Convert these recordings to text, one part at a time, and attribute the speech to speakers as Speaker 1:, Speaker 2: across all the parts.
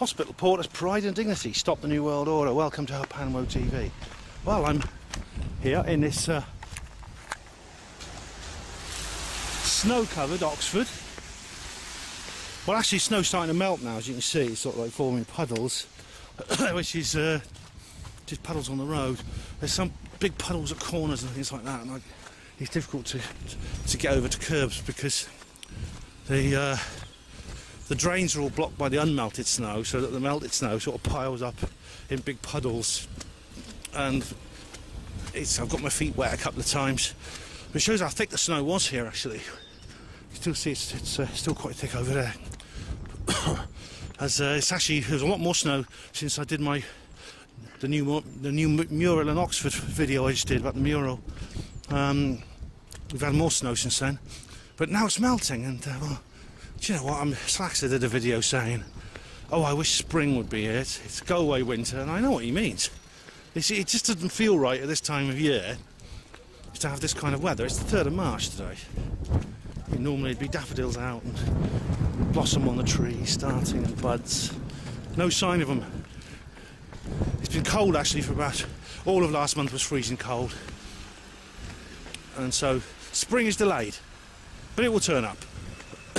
Speaker 1: hospital porters pride and dignity. Stop the New World Order. Welcome to Panwo TV. Well, I'm here in this snow-covered Oxford. Well, actually, snow's starting to melt now, as you can see. It's sort of like forming puddles, which is just puddles on the road. There's some big puddles at corners and things like that, and it's difficult to get over to curbs because the drains are all blocked by the unmelted snow, so that the melted snow sort of piles up in big puddles, and I've got my feet wet a couple of times. But it shows how thick the snow was here. Actually, you still see it's still quite thick over there. There's a lot more snow since I did the new mural in Oxford video I just did about the mural. We've had more snow since then, but now it's melting, and well, do you know what? Slaxter did a video saying, "Oh, I wish spring would be here. It's go away winter," and I know what he means. It just doesn't feel right at this time of year to have this kind of weather. It's the 3rd of March today. Normally it'd be daffodils out and blossom on the trees starting and buds. No sign of them. It's been cold actually for about all of last month. Was freezing cold, and so spring is delayed, but it will turn up.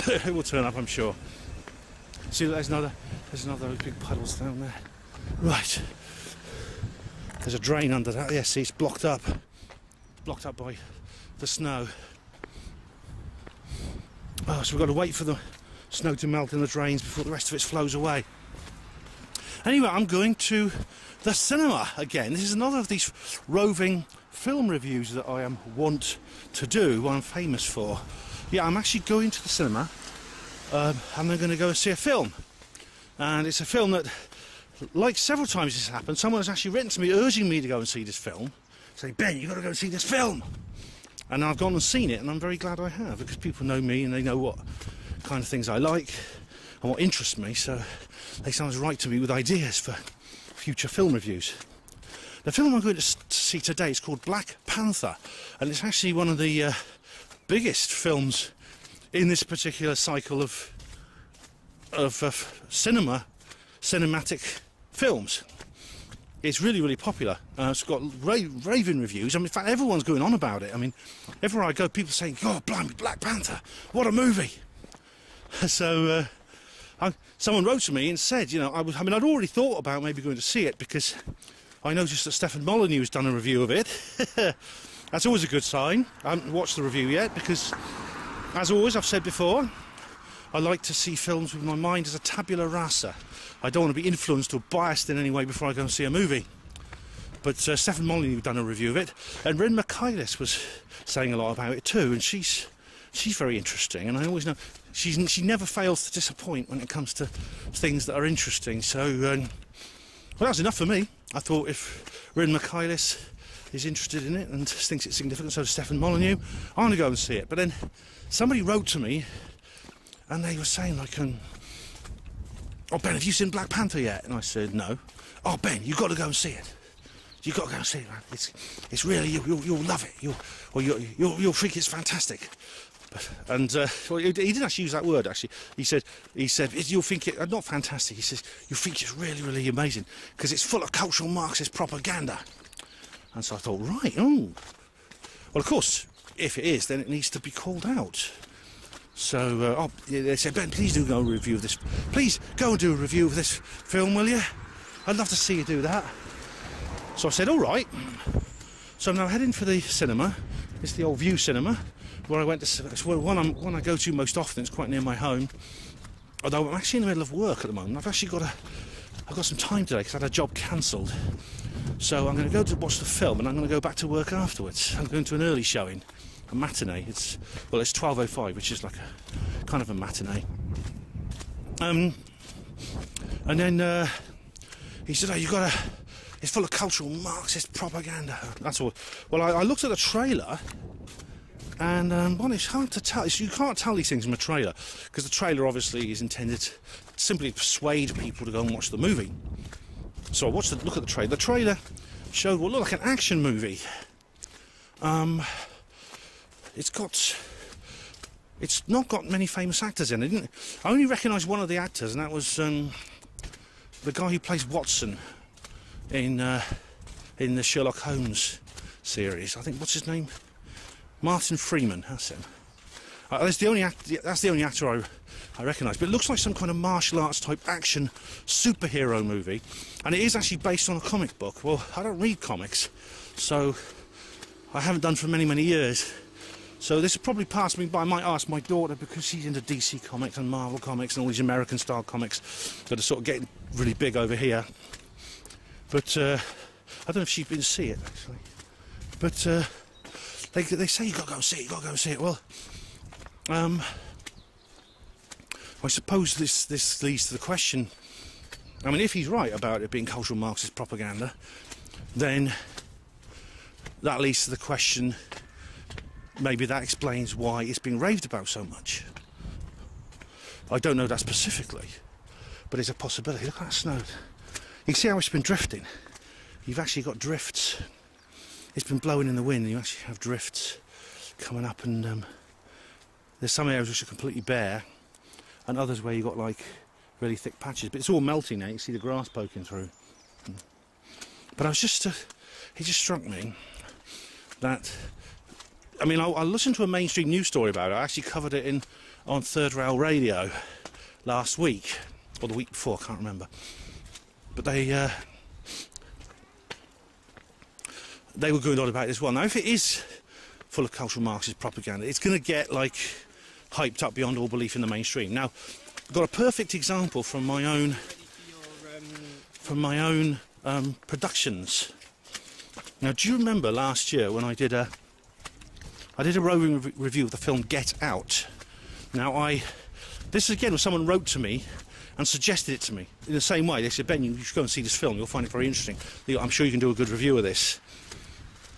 Speaker 1: It will turn up, I'm sure. See, there's another big puddles down there. Right, there's a drain under that. Yes, see, it's blocked up by the snow. Oh, so we've got to wait for the snow to melt in the drains before the rest of it flows away. Anyway, I'm going to the cinema again. This is another of these roving film reviews that I am wont to do, what I'm famous for. Yeah, I'm actually going to the cinema and I'm going to go and see a film. And it's a film that, like several times this has happened, someone has actually written to me urging me to go and see this film, saying, "Ben, you've got to go and see this film." And I've gone and seen it, and I'm very glad I have, because people know me and they know what kind of things I like and what interests me, so they sometimes write to me with ideas for future film reviews. The film I'm going to see today is called Black Panther, and it's actually one of the biggest films in this particular cycle of cinematic films. It's really, really popular. It's got raving reviews. I mean, in fact, everyone's going on about it. I mean, everywhere I go, people are saying, "God, blimey, Black Panther, what a movie!" So, someone wrote to me and said, you know, I'd already thought about maybe going to see it because I noticed that Stephen Molyneux has done a review of it. That's always a good sign. I haven't watched the review yet because, as always, I've said before, I like to see films with my mind as a tabula rasa. I don't want to be influenced or biased in any way before I go and see a movie. But Stephen Molyneux done a review of it, and Rin McKaylis was saying a lot about it too, and she's very interesting, and I always know she never fails to disappoint when it comes to things that are interesting. So, well, that was enough for me. I thought if Rin McKaylis is interested in it and thinks it's significant, so does Stephen Molyneux, I'm going to go and see it. But then somebody wrote to me, and they were saying like, "Oh, Ben, have you seen Black Panther yet?" And I said, "No." "Oh, Ben, you've got to go and see it. You've got to go and see it, man. It's really, you'll love it. You'll think it's fantastic." And well, he didn't actually use that word. Actually, he said you'll think it not fantastic. He says you'll think it's really, really amazing because it's full of cultural Marxist propaganda. And so I thought, right, oh, well, of course, if it is, then it needs to be called out. So they said, "Ben, please do go and review of this. Please go and do a review of this film, will you? I'd love to see you do that." So I said, "All right." So I'm now heading for the cinema. It's the Old View Cinema, where I went to. It's one I go to most often. It's quite near my home. Although I'm actually in the middle of work at the moment. I've got some time today because I had a job cancelled. So I'm going to go to watch the film, and I'm going to go back to work afterwards. I'm going to an early showing. A matinee. It's 12:05, which is like a kind of a matinee. And then he said, "Oh, you got to. It's full of cultural Marxist propaganda." That's all. Well, I looked at the trailer, and well, it's hard to tell. You can't tell these things from a trailer because the trailer obviously is intended simply to persuade people to go and watch the movie. So I look at the trailer. The trailer showed what looked like an action movie. It's not got many famous actors in it. I only recognised one of the actors, and that was the guy who plays Watson in the Sherlock Holmes series. I think, what's his name? Martin Freeman. That's him. That's the only actor I recognise. But it looks like some kind of martial arts type action superhero movie, and it is actually based on a comic book. Well, I don't read comics, so I haven't done for many years. So this will probably pass me by. I might ask my daughter, because she's into DC comics and Marvel comics and all these American style comics that are sort of getting really big over here. But I don't know if she's been to see it actually. But they say you got to go and see it. You got to go and see it. Well, I suppose this leads to the question. I mean, if he's right about it being cultural Marxist propaganda, then that leads to the question. Maybe that explains why it's being raved about so much. I don't know that specifically, but it's a possibility. Look at that snow. You can see how it's been drifting. You've actually got drifts. It's been blowing in the wind, and you actually have drifts coming up, and there's some areas which are completely bare, and others where you've got like really thick patches. But it's all melting now. You can see the grass poking through. But it just struck me that, I mean, I listened to a mainstream news story about it. I actually covered it on Third Rail Radio last week, or the week before, I can't remember. But they were going on about it as well. Now, if it is full of cultural Marxist propaganda, it's going to get like hyped up beyond all belief in the mainstream. Now, I've got a perfect example from my own productions. Now, do you remember last year when I did a roving review of the film Get Out? Now, this again was someone wrote to me and suggested it to me in the same way. They said, Ben, you should go and see this film. You'll find it very interesting. I'm sure you can do a good review of this.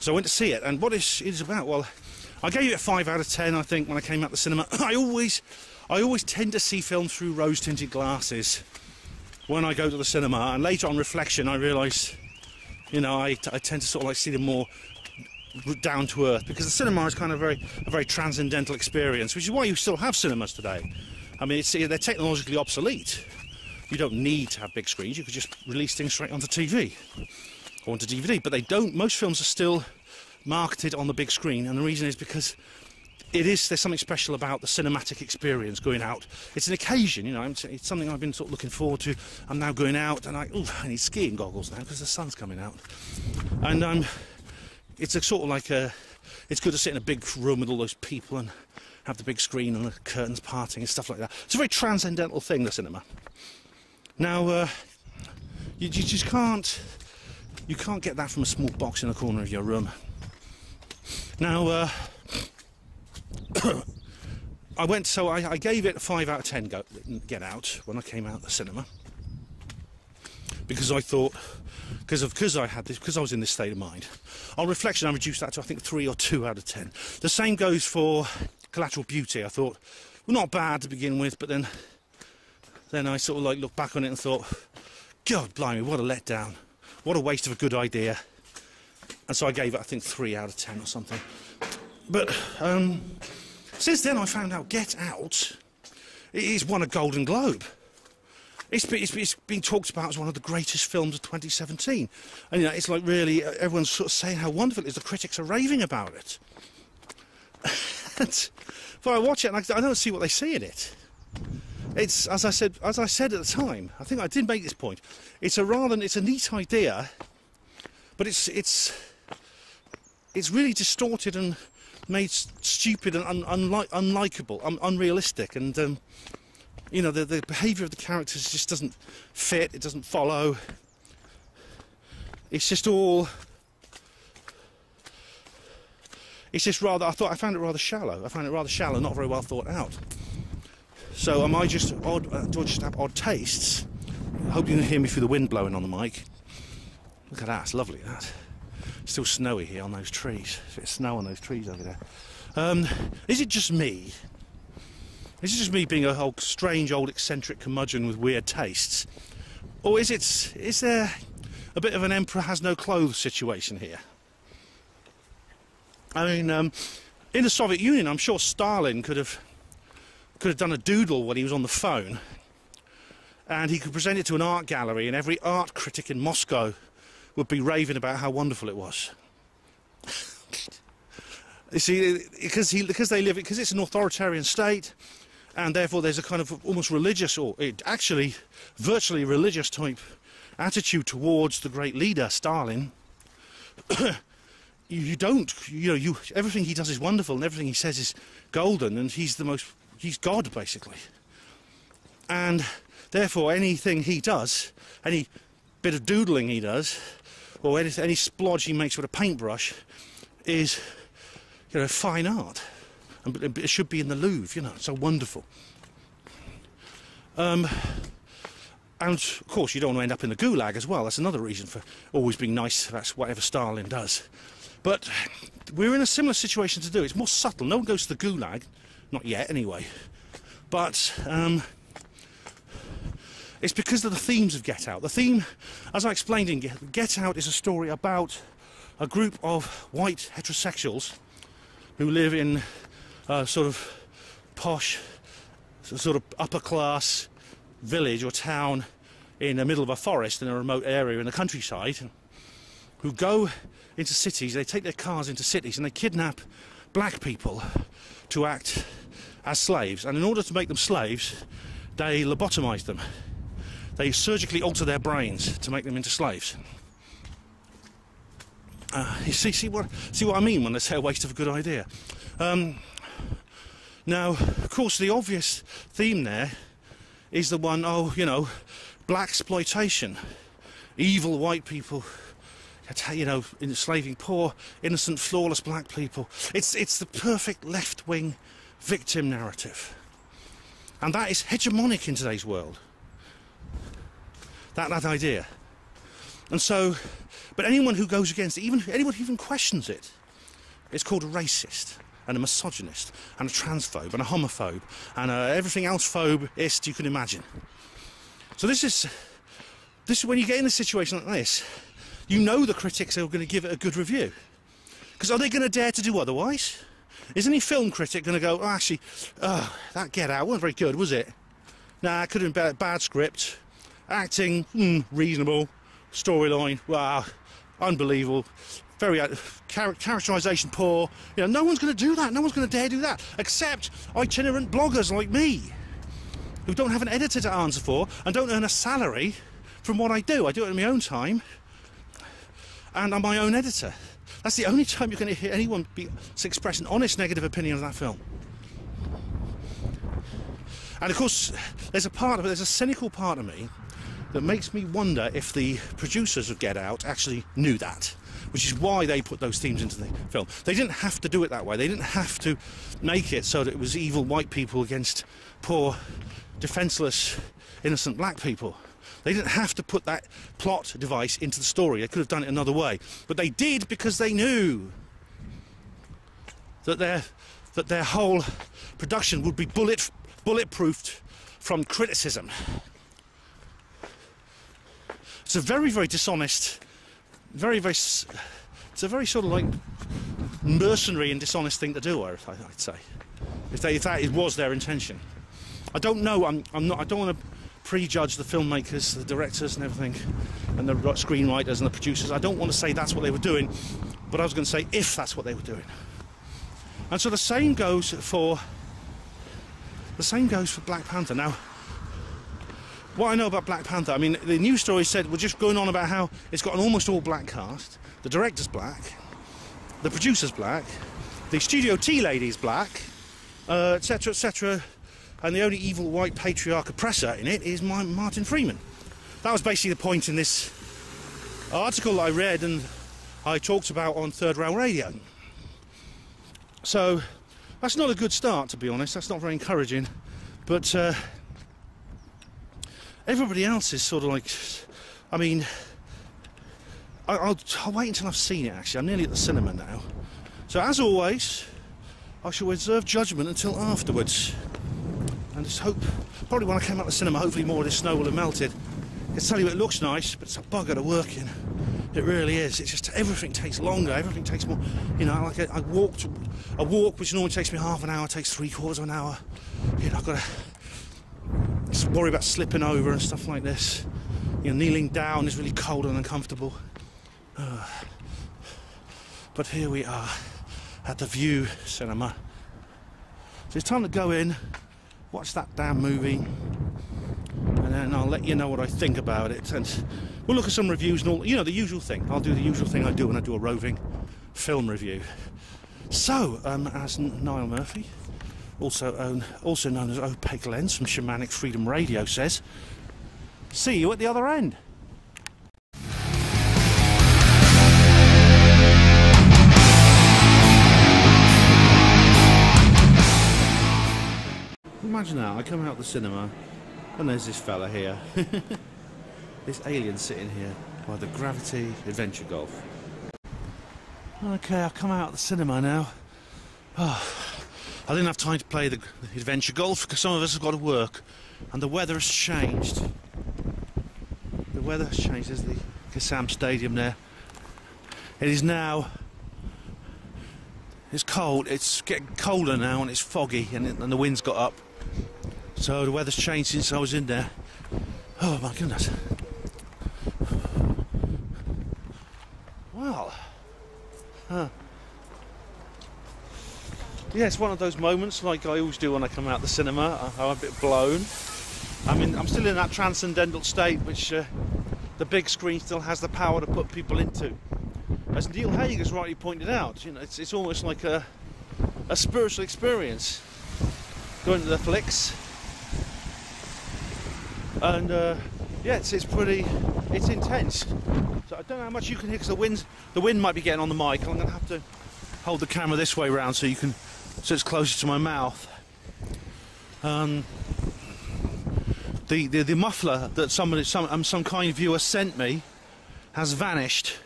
Speaker 1: So I went to see it, and what it is about? Well, I gave it a 5 out of 10. I think when I came out the cinema, I always tend to see films through rose-tinted glasses when I go to the cinema, and later on reflection, I realise, you know, I tend to sort of like see them more down to earth, because the cinema is kind of a very transcendental experience, which is why you still have cinemas today. I mean, they're technologically obsolete. You don't need to have big screens. You could just release things straight onto TV or onto DVD. But they don't. Most films are still marketed on the big screen, and the reason is because there's something special about the cinematic experience going out. It's an occasion, you know. It's something I've been sort of looking forward to. I'm now going out, and I need skiing goggles now because the sun's coming out, and it's a sort of like it's good to sit in a big room with all those people and have the big screen and the curtains parting and stuff like that. It's a very transcendental thing, the cinema. Now, you just can't get that from a small box in the corner of your room. Now, I gave it a 5 out of 10 Get Out when I came out of the cinema, because I thought, because I was in this state of mind. On reflection, I reduced that to, I think, 3 or 2 out of 10. The same goes for Collateral Beauty. I thought, well, not bad to begin with, but then I sort of like looked back on it and thought, God blimey, what a letdown. What a waste of a good idea. And so I gave it, I think, 3 out of 10 or something. But since then I found out Get Out, it's won a Golden Globe. It's been talked about as one of the greatest films of 2017. And, you know, it's like really, everyone's sort of saying how wonderful it is. The critics are raving about it. But I watch it and I don't see what they see in it. It's, as I said at the time, I think I did make this point, it's a neat idea, but it's really distorted and made stupid and unlikable, unrealistic, and you know, the behaviour of the characters just doesn't fit, it doesn't follow. It's just all... It's just rather... I found it rather shallow. I found it rather shallow, not very well thought out. So am I just odd... do I just have odd tastes? I hope you can hear me through the wind blowing on the mic. Look at that, it's lovely, that. Still snowy here on those trees. There's a bit of snow on those trees over there. Is it just me? Is it just me being a whole strange old eccentric curmudgeon with weird tastes? Or is there a bit of an emperor has no clothes situation here? I mean, in the Soviet Union, I'm sure Stalin could have done a doodle when he was on the phone, and he could present it to an art gallery, and every art critic in Moscow would be raving about how wonderful it was. You see, because it's an authoritarian state, and therefore there's a kind of almost religious, or actually virtually religious type attitude towards the great leader Stalin. Everything he does is wonderful, and everything he says is golden, and he's God basically. And therefore anything he does, any bit of doodling he does, or any splodge he makes with a paintbrush is, fine art. And it should be in the Louvre, it's so wonderful. And of course you don't want to end up in the gulag as well. That's another reason for always being nice about whatever Stalin does. But we're in a similar situation to do. It's more subtle. No one goes to the gulag, not yet anyway. But it's because of the themes of Get Out. The theme, as I explained in Get Out, is a story about a group of white heterosexuals who live in a sort of posh, sort of upper class village or town in the middle of a forest in a remote area in the countryside, who go into cities. They take their cars into cities and they kidnap black people to act as slaves, and in order to make them slaves they lobotomize them. They surgically alter their brains to make them into slaves. You see what I mean when they say a waste of a good idea. Now, of course, the obvious theme there is the one, black exploitation, evil white people, enslaving poor, innocent, flawless black people. It's the perfect left-wing victim narrative, and that is hegemonic in today's world. That idea, and so, but anyone who goes against it, anyone who even questions it, is called a racist, and a misogynist, and a transphobe, and a homophobe, and everything else phobeist you can imagine. So this is when you get in a situation like this, the critics are going to give it a good review. Because are they going to dare to do otherwise? Is any film critic going to go, that Get Out wasn't very good, was it? Nah, it could have been bad script, acting, reasonable, storyline, wow, unbelievable, very characterisation poor. No one's going to do that. No one's going to dare do that, except itinerant bloggers like me, who don't have an editor to answer for and don't earn a salary from what I do. I do it in my own time, and I'm my own editor. That's the only time you're going to hear anyone express an honest negative opinion of that film. And of course, there's a cynical part of me that makes me wonder if the producers of Get Out actually knew that, which is why they put those themes into the film. They didn't have to do it that way. They didn't have to make it so that it was evil white people against poor, defenceless, innocent black people. They didn't have to put that plot device into the story. They could have done it another way. But they did, because they knew that their whole production would be bulletproofed from criticism. It's a very, very dishonest, it's a very sort of like mercenary and dishonest thing to do, I'd say, if that was their intention. I don't know. I don't want to prejudge the filmmakers, the directors and everything, and the screenwriters and the producers. I don't want to say that's what they were doing, but I was going to say if that's what they were doing. And so the same goes for Black Panther. Now, what I know about Black Panther, I mean, the news story said we're just going on about how it's got an almost all black cast. The director's black, the producer's black, the studio tea lady's black, etc., etc. And the only evil white patriarch oppressor in it is Martin Freeman. That was basically the point in this article I read and I talked about on Third Rail Radio. So that's not a good start, to be honest. That's not very encouraging. But everybody else is sort of like, I mean, I'll wait until I've seen it, actually. I'm nearly at the cinema now. So as always, I shall reserve judgment until afterwards. And just hope, probably when I come out of the cinema, hopefully more of this snow will have melted. I can tell you it looks nice, but it's a bugger to work in. It really is. It's just everything takes longer, everything takes more. Like a walk which normally takes me half an hour takes 3/4 of an hour. I've got to. worry about slipping over and stuff like this. You know, kneeling down is really cold and uncomfortable. But here we are at the View Cinema. So it's time to go in, watch that damn movie, and then I'll let you know what I think about it. And we'll look at some reviews and all, you know, the usual thing. I'll do the usual thing I do when I do a roving film review. So, as Niall Murphy, also known as Opaque Lens from Shamanic Freedom Radio, says, see you at the other end. Imagine that, I come out of the cinema and there's this fella here. This alien sitting here by the Gravity Adventure Golf. Okay, I come out of the cinema now. Oh, I didn't have time to play the Adventure Golf because some of us have got to work and the weather has changed. The weather has changed. There's the Kassam Stadium there. It is now... It's cold, it's getting colder now and it's foggy and the wind's got up. So the weather's changed since I was in there. Oh my goodness. Well. Yeah, it's one of those moments like I always do when I come out the cinema. I'm a bit blown. I mean, I'm still in that transcendental state which the big screen still has the power to put people into. As Neil Haig has rightly pointed out, you know, it's almost like a spiritual experience going to the flicks. And yeah, it's intense. So I don't know how much you can hear because the wind might be getting on the mic. I'm going to have to hold the camera this way round so it's closer to my mouth. The muffler that some kind viewer sent me has vanished.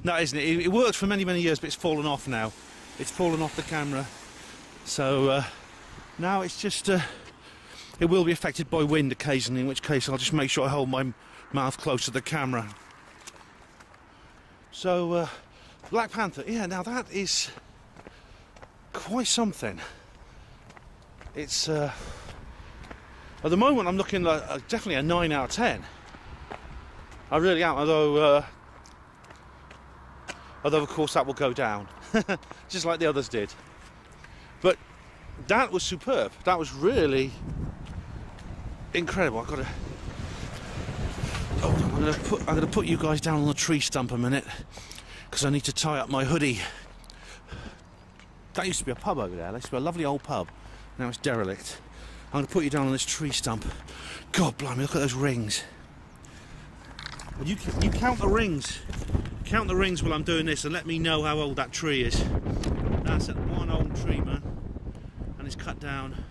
Speaker 1: No, isn't it? It worked for many years, but it's fallen off now. It's fallen off the camera. So now it's just it will be affected by wind occasionally, in which case I'll just make sure I hold my mouth close to the camera. So Black Panther, yeah, now that is quite something. It's at the moment I'm looking at definitely a 9 out of 10. I really am, although of course that will go down, just like the others did. But that was superb. That was really incredible. I'm gonna put you guys down on the tree stump a minute because I need to tie up my hoodie. That used to be a pub over there. That used to be a lovely old pub. Now it's derelict. I'm gonna put you down on this tree stump. God blimey, look at those rings. You count the rings. Count the rings while I'm doing this and let me know how old that tree is. That's one old tree, man. And it's cut down.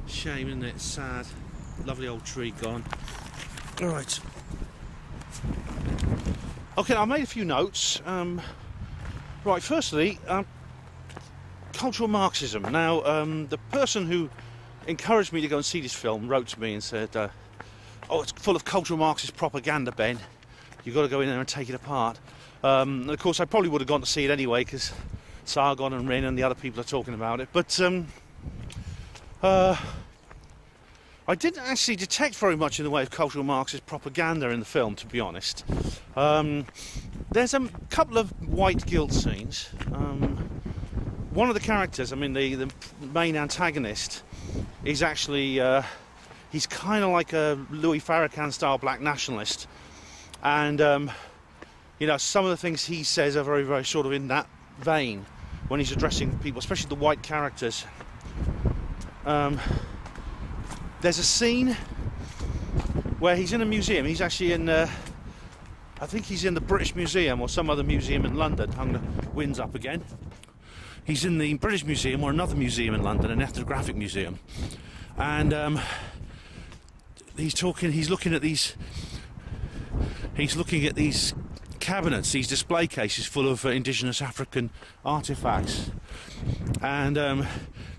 Speaker 1: Shame, isn't it? Sad. Lovely old tree gone. Alright. Okay, I made a few notes. Right, firstly, cultural Marxism. Now, the person who encouraged me to go and see this film wrote to me and said, oh, it's full of cultural Marxist propaganda, Ben. You've got to go in there and take it apart. And of course, I probably would have gone to see it anyway because Sargon and Rin and the other people are talking about it. But I didn't actually detect very much in the way of cultural Marxist propaganda in the film, to be honest. There's a couple of white guilt scenes. One of the characters, I mean the main antagonist, is actually he's kind of like a Louis Farrakhan style black nationalist, and you know, some of the things he says are very sort of in that vein when he's addressing people, especially the white characters. There's a scene where he's in a museum. He's actually in I think he's in the British Museum or some other museum in London. Hung the wind's up again. He's in the British Museum or another museum in London, an ethnographic museum, and he's looking at these cabinets, these display cases full of indigenous African artifacts, and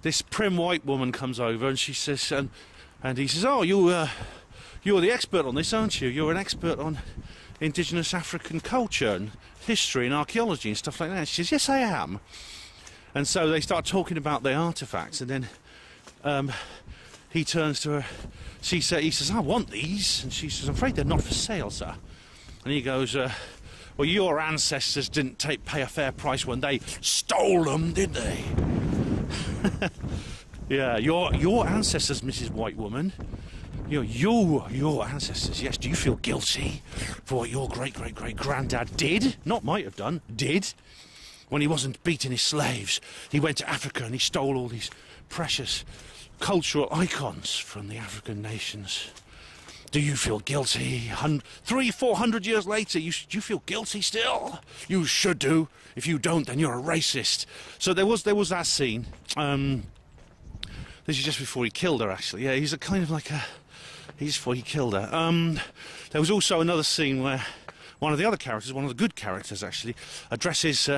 Speaker 1: this prim white woman comes over and she says, and he says, oh, you're the expert on this, aren't you? You're an expert on indigenous African culture and history and archaeology and stuff like that. She says, yes, I am. And so they start talking about the artifacts, and then he turns to her. He says, "I want these," and she says, "I'm afraid they're not for sale, sir." And he goes, "Well, your ancestors didn't pay a fair price when they stole them, did they?" Yeah, your ancestors, Mrs. White Woman. Your ancestors. Yes. Do you feel guilty for what your great-great-great-granddad did? Not might have done. Did. When he wasn't beating his slaves, he went to Africa and he stole all these precious cultural icons from the African nations. Do you feel guilty? 300-400 years later, do you feel guilty still? You should do. If you don't, then you're a racist. So there was that scene. This is just before he killed her, actually. Yeah, he's a kind of like a... He's before he killed her. There was also another scene where one of the other characters, one of the good characters, actually, addresses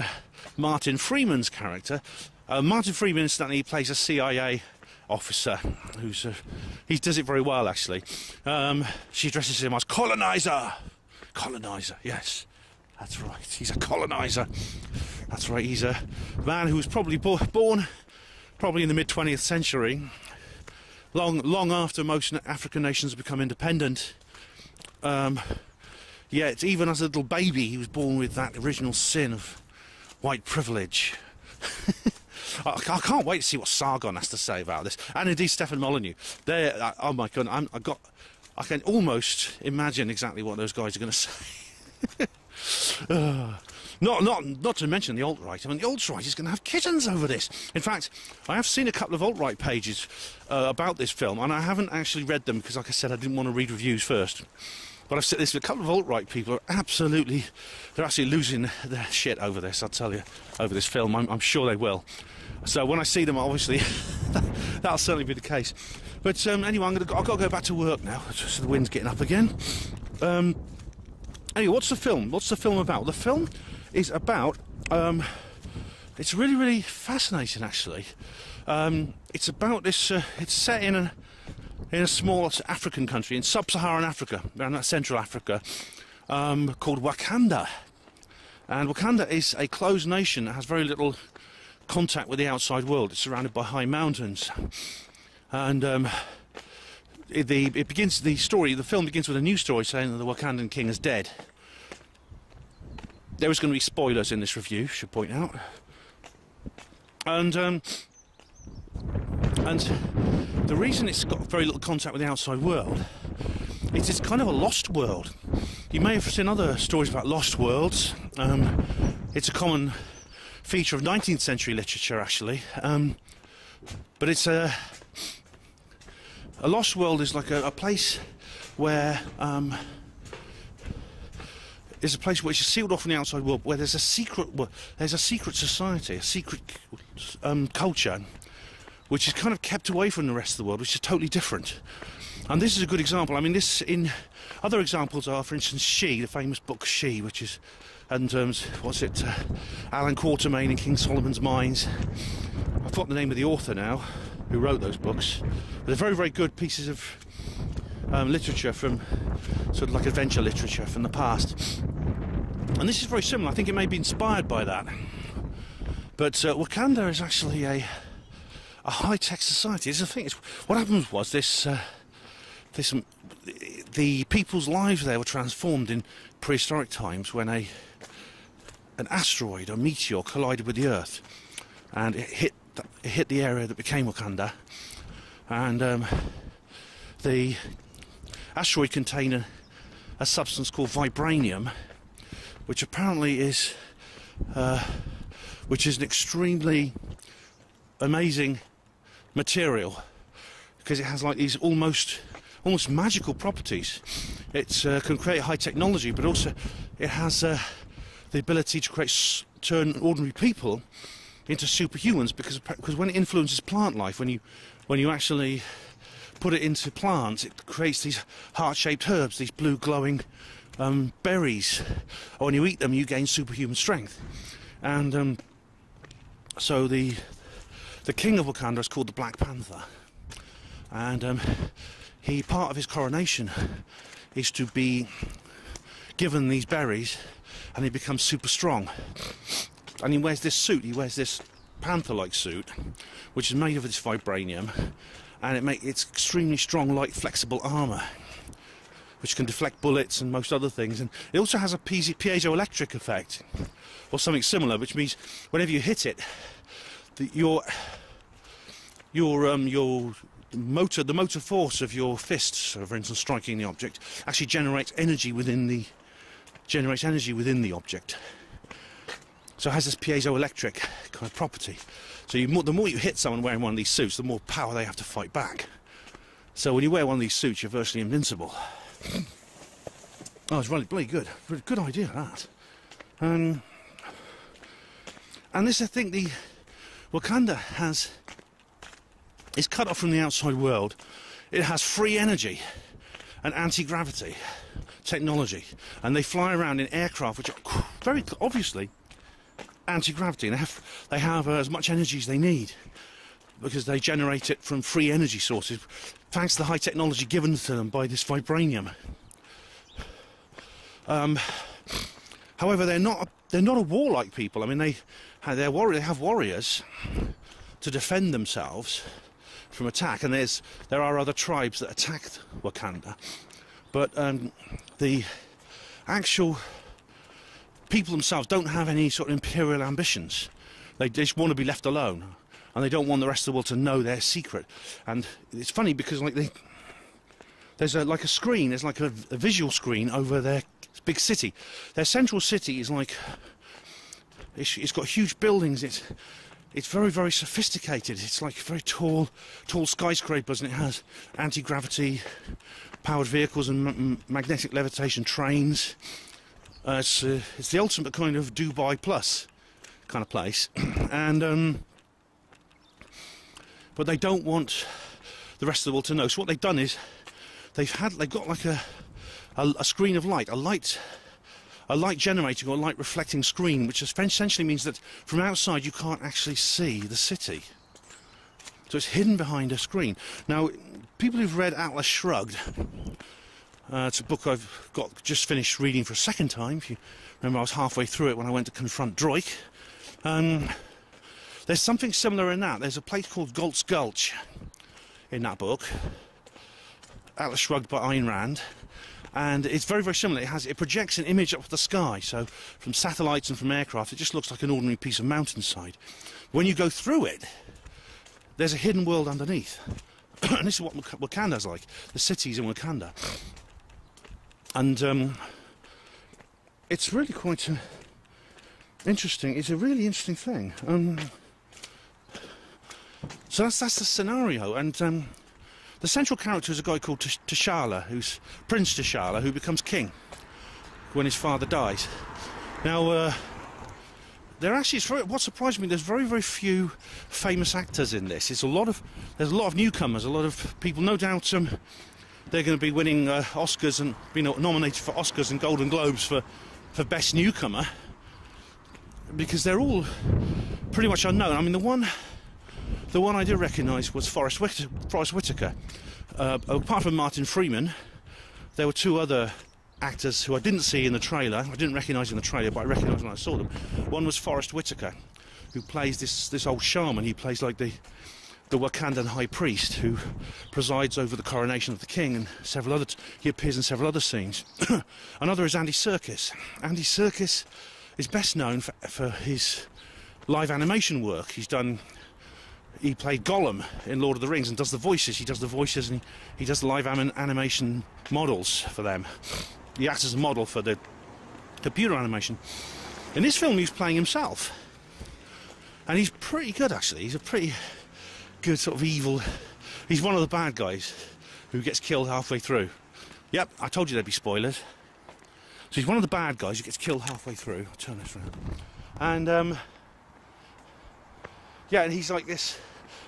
Speaker 1: Martin Freeman's character. Martin Freeman, incidentally, he plays a CIA officer he does it very well, actually. She addresses him as colonizer. Colonizer, yes, that's right, he's a colonizer. That's right, he's a man who was probably born probably in the mid-20th century, long after most African nations have become independent. Yet even as a little baby he was born with that original sin of white privilege. I can't wait to see what Sargon has to say about this, and indeed Stefan Molyneux. Oh my God, I can almost imagine exactly what those guys are going to say. Not to mention the alt-right. I mean, the alt-right is going to have kittens over this. In fact, I have seen a couple of alt-right pages about this film, and I haven't actually read them because, like I said, I didn't want to read reviews first. But I've said this: a couple of alt-right people are absolutely losing their shit over this. I'll tell you, over this film. I'm sure they will. So when I see them, obviously, that'll certainly be the case. But anyway, I've got to go back to work now. So the wind's getting up again. Anyway, what's the film? What's the film about? The film is about... it's really, really fascinating, actually. It's about this... it's set in a small African country, in sub-Saharan Africa, around Central Africa, called Wakanda. And Wakanda is a closed nation that has very little contact with the outside world. It's surrounded by high mountains. And the film begins with a news story saying that the Wakandan king is dead. There is going to be spoilers in this review, should point out. And the reason it's got very little contact with the outside world is it's kind of a lost world. You may have seen other stories about lost worlds. It's a common feature of 19th century literature, actually. But it's a lost world is like a place where is a place which is sealed off from the outside world, where there's a secret society, a secret culture, which is kind of kept away from the rest of the world, which is totally different. And this is a good example. I mean, other examples are, for instance, She, the famous book She, which is, and what's it, Alan Quatermain in King Solomon's Mines. I've forgotten the name of the author now, who wrote those books. But they're very, very good pieces of literature from, sort of like adventure literature from the past. And this is very similar. I think it may be inspired by that. But Wakanda is actually a high-tech society. It's the thing. What happened was the people's lives there were transformed in prehistoric times when an asteroid or meteor collided with the Earth, and it hit the area that became Wakanda, and the asteroid contained a substance called vibranium, which apparently is which is an extremely amazing material, because it has like these almost magical properties. It can create high technology, but also it has the ability to turn ordinary people into superhumans, because when it influences plant life, when you actually put it into plants, it creates these heart-shaped herbs, these blue glowing berries. And when you eat them, you gain superhuman strength. And so the king of Wakanda is called the Black Panther, and part of his coronation is to be given these berries, and he becomes super strong. And he wears this suit. He wears this Panther-like suit, which is made of this vibranium, and it's extremely strong, light, flexible armour, which can deflect bullets and most other things. And it also has a piezoelectric effect, or something similar, which means whenever you hit it, the motor force of your fists, so for instance striking the object, actually generates energy within the object. So it has this piezoelectric kind of property. So the more you hit someone wearing one of these suits, the more power they have to fight back. So when you wear one of these suits, you're virtually invincible. Oh, it's really bloody good. Really good idea, that. And this, I think, the Wakanda is cut off from the outside world. It has free energy and anti-gravity technology, and they fly around in aircraft which are very obviously anti-gravity, and they have as much energy as they need because they generate it from free energy sources thanks to the high technology given to them by this vibranium. However, they're not a warlike people. I mean, they have warriors to defend themselves from attack, and there are other tribes that attack Wakanda, but the actual people themselves don't have any sort of imperial ambitions. They just want to be left alone, and they don't want the rest of the world to know their secret. And it's funny because there's like a screen, there's like a visual screen over their big city. Their central city is like, it's got huge buildings. It's very, very sophisticated. It's like very tall skyscrapers, and it has anti-gravity powered vehicles and magnetic levitation trains. It's the ultimate kind of Dubai Plus kind of place, and but they don't want the rest of the world to know. So what they've done is they've got like a screen of light, a light generating or light reflecting screen, which essentially means that from outside you can't actually see the city. So it's hidden behind a screen. Now, people who've read Atlas Shrugged, it's a book I've just finished reading for a second time. If you remember, I was halfway through it when I went to confront Droik. There's something similar in that. There's a place called Galt's Gulch in that book, Atlas Shrugged by Ayn Rand, and it's very, very similar. It projects an image up the sky, so from satellites and from aircraft, it just looks like an ordinary piece of mountainside. When you go through it, there's a hidden world underneath. And this is what Wakanda's like, the cities in Wakanda. And it's really quite interesting. It's a really interesting thing. So that's the scenario. And the central character is a guy called T'Challa, who's Prince T'Challa, who becomes king when his father dies. Now, what surprised me, there's very, very few famous actors in this. There's a lot of newcomers, a lot of people. No doubt they're going to be winning Oscars and being nominated for Oscars and Golden Globes for Best Newcomer, because they're all pretty much unknown. I mean, the one I did recognise was Forrest Whitaker. Apart from Martin Freeman, there were two other actors who I didn't see in the trailer. I didn't recognise in the trailer, but I recognised when I saw them. One was Forrest Whitaker, who plays this old shaman. He plays like the Wakandan high priest who presides over the coronation of the king, and he appears in several other scenes. Another is Andy Serkis. Andy Serkis is best known for his live animation work. He played Gollum in Lord of the Rings and does the voices. He does the voices, and he does the live animation models for them. He acts as a model for the computer animation. In this film, he's playing himself, and he's pretty good, actually. He's a pretty good sort of evil. He's one of the bad guys who gets killed halfway through. Yep, I told you there'd be spoilers. So he's one of the bad guys who gets killed halfway through. I'll turn this around. And yeah, and he's like this.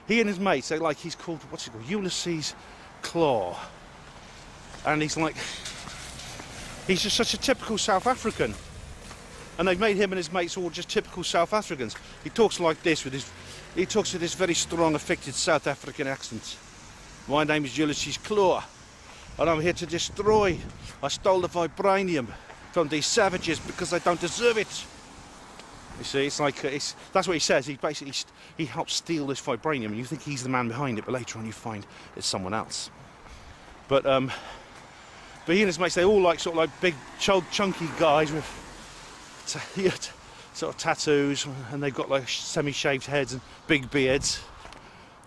Speaker 1: He and his mates, he's called, what's he called? Ulysses Claw. And he's just such a typical South African. And they've made him and his mates all just typical South Africans. He talks like this he talks with this very strong, affected South African accent. My name is Ulysses Claw, and I'm here to destroy. I stole the vibranium from these savages because I don't deserve it. You see, it's like that's what he says. He basically he helps steal this vibranium, and you think he's the man behind it, but later on you find it's someone else. But he and his mates, they all like sort of like big, chunky guys with sort of tattoos, and they've got like semi-shaved heads and big beards.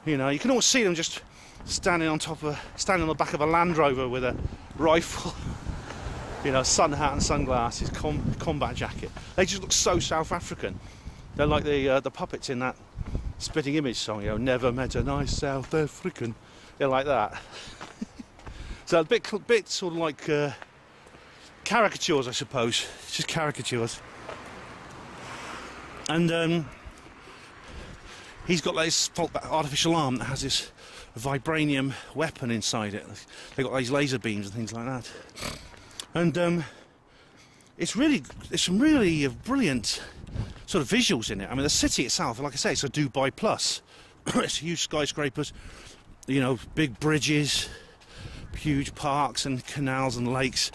Speaker 1: You know, you can always see them just standing on the back of a Land Rover with a rifle. You know, sun hat and sunglasses, combat jacket. They just look so South African. They're like the puppets in that Spitting Image song. You know, never met a nice South African. They're like that. So a bit sort of like caricatures, I suppose. It's just caricatures. And he's got like this artificial arm that has this vibranium weapon inside it. They've got these laser beams and things like that. And it's some really brilliant sort of visuals in it. I mean, the city itself, like I say, it's a Dubai plus. It's huge skyscrapers, you know, big bridges, huge parks and canals and lakes,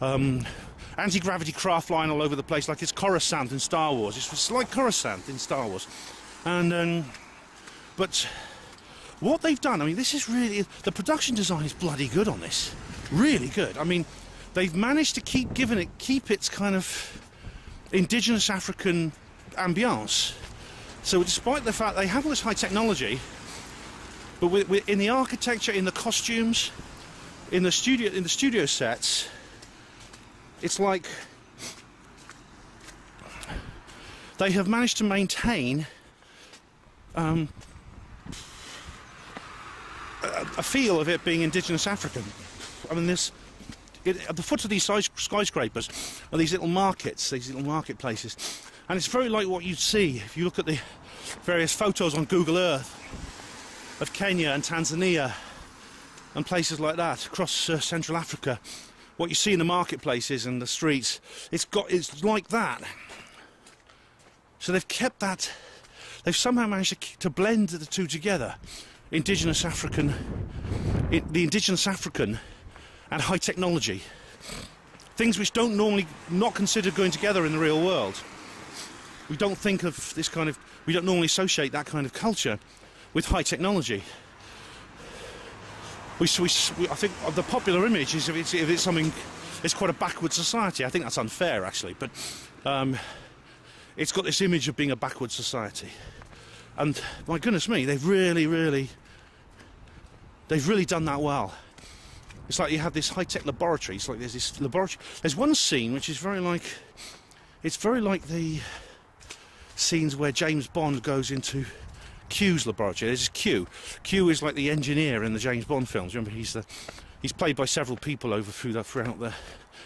Speaker 1: anti-gravity craft flying all over the place, like it's Coruscant in Star Wars. It's like Coruscant in Star Wars. And but what they've done, I mean, this is really, the production design is bloody good on this, really good. I mean, they've managed to keep its kind of indigenous African ambience. So despite the fact they have all this high technology, but in the architecture, in the costumes, in the studio sets, it's like they have managed to maintain a feel of it being indigenous African. I mean, at the foot of these skyscrapers are these little markets, these little marketplaces, and it's very like what you'd see if you look at the various photos on Google Earth of Kenya and Tanzania and places like that across Central Africa. What you see in the marketplaces and the streets, it's like that. So they've kept that. They've somehow managed to blend the two together, the indigenous African and high technology, things which don't normally not considered going together in the real world. We don't think of this kind of, we don't normally associate that kind of culture with high technology. I think the popular image is if it's something, it's quite a backward society. I think that's unfair actually, but it's got this image of being a backward society. And my goodness me, they've really done that well. It's like you have this high-tech laboratory. It's like there's this laboratory. There's one scene which is very like the scenes where James Bond goes into Q's laboratory. There's this Q. Q is like the engineer in the James Bond films. Remember, he's played by several people throughout the.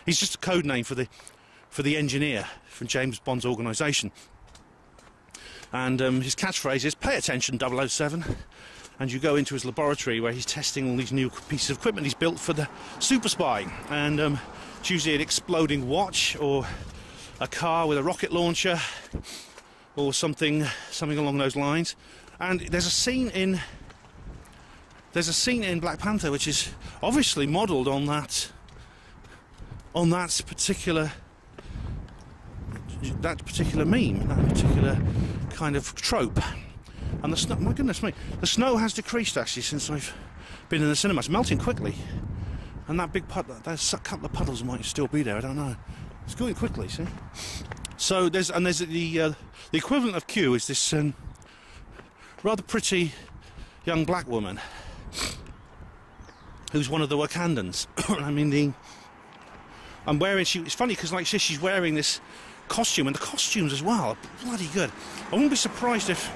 Speaker 1: He's just a code name for the engineer from James Bond's organisation. And his catchphrase is "Pay attention, 007." And you go into his laboratory where he's testing all these new pieces of equipment he's built for the super spy. And it's usually an exploding watch or a car with a rocket launcher or something along those lines. And there's a scene in Black Panther which is obviously modelled on that particular meme, that particular kind of trope. And the snow, my goodness me, the snow has decreased actually since I've been in the cinema. It's melting quickly, and that big puddle, there's a couple of puddles might still be there. I don't know. It's going quickly, see. So there's the equivalent of Q is this rather pretty young black woman who's one of the Wakandans. I mean, it's funny because like she's wearing this costume, and the costumes as well are bloody good. I wouldn't be surprised if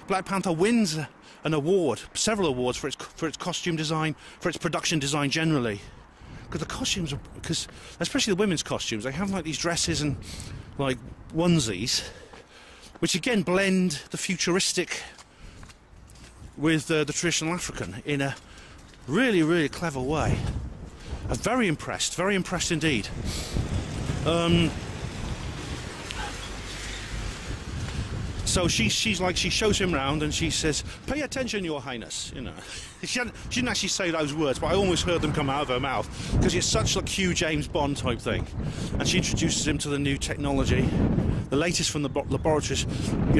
Speaker 1: Black Panther wins an award, several awards for its costume design, for its production design generally. Because the costumes, especially the women's costumes, they have like these dresses and like onesies, which again blend the futuristic with the traditional African in a really clever way. I'm very impressed indeed. So she shows him round and she says, "Pay attention, Your Highness." You know, she didn't actually say those words, but I almost heard them come out of her mouth because it's such a Q James Bond type thing. And she introduces him to the new technology, the latest from the laboratories,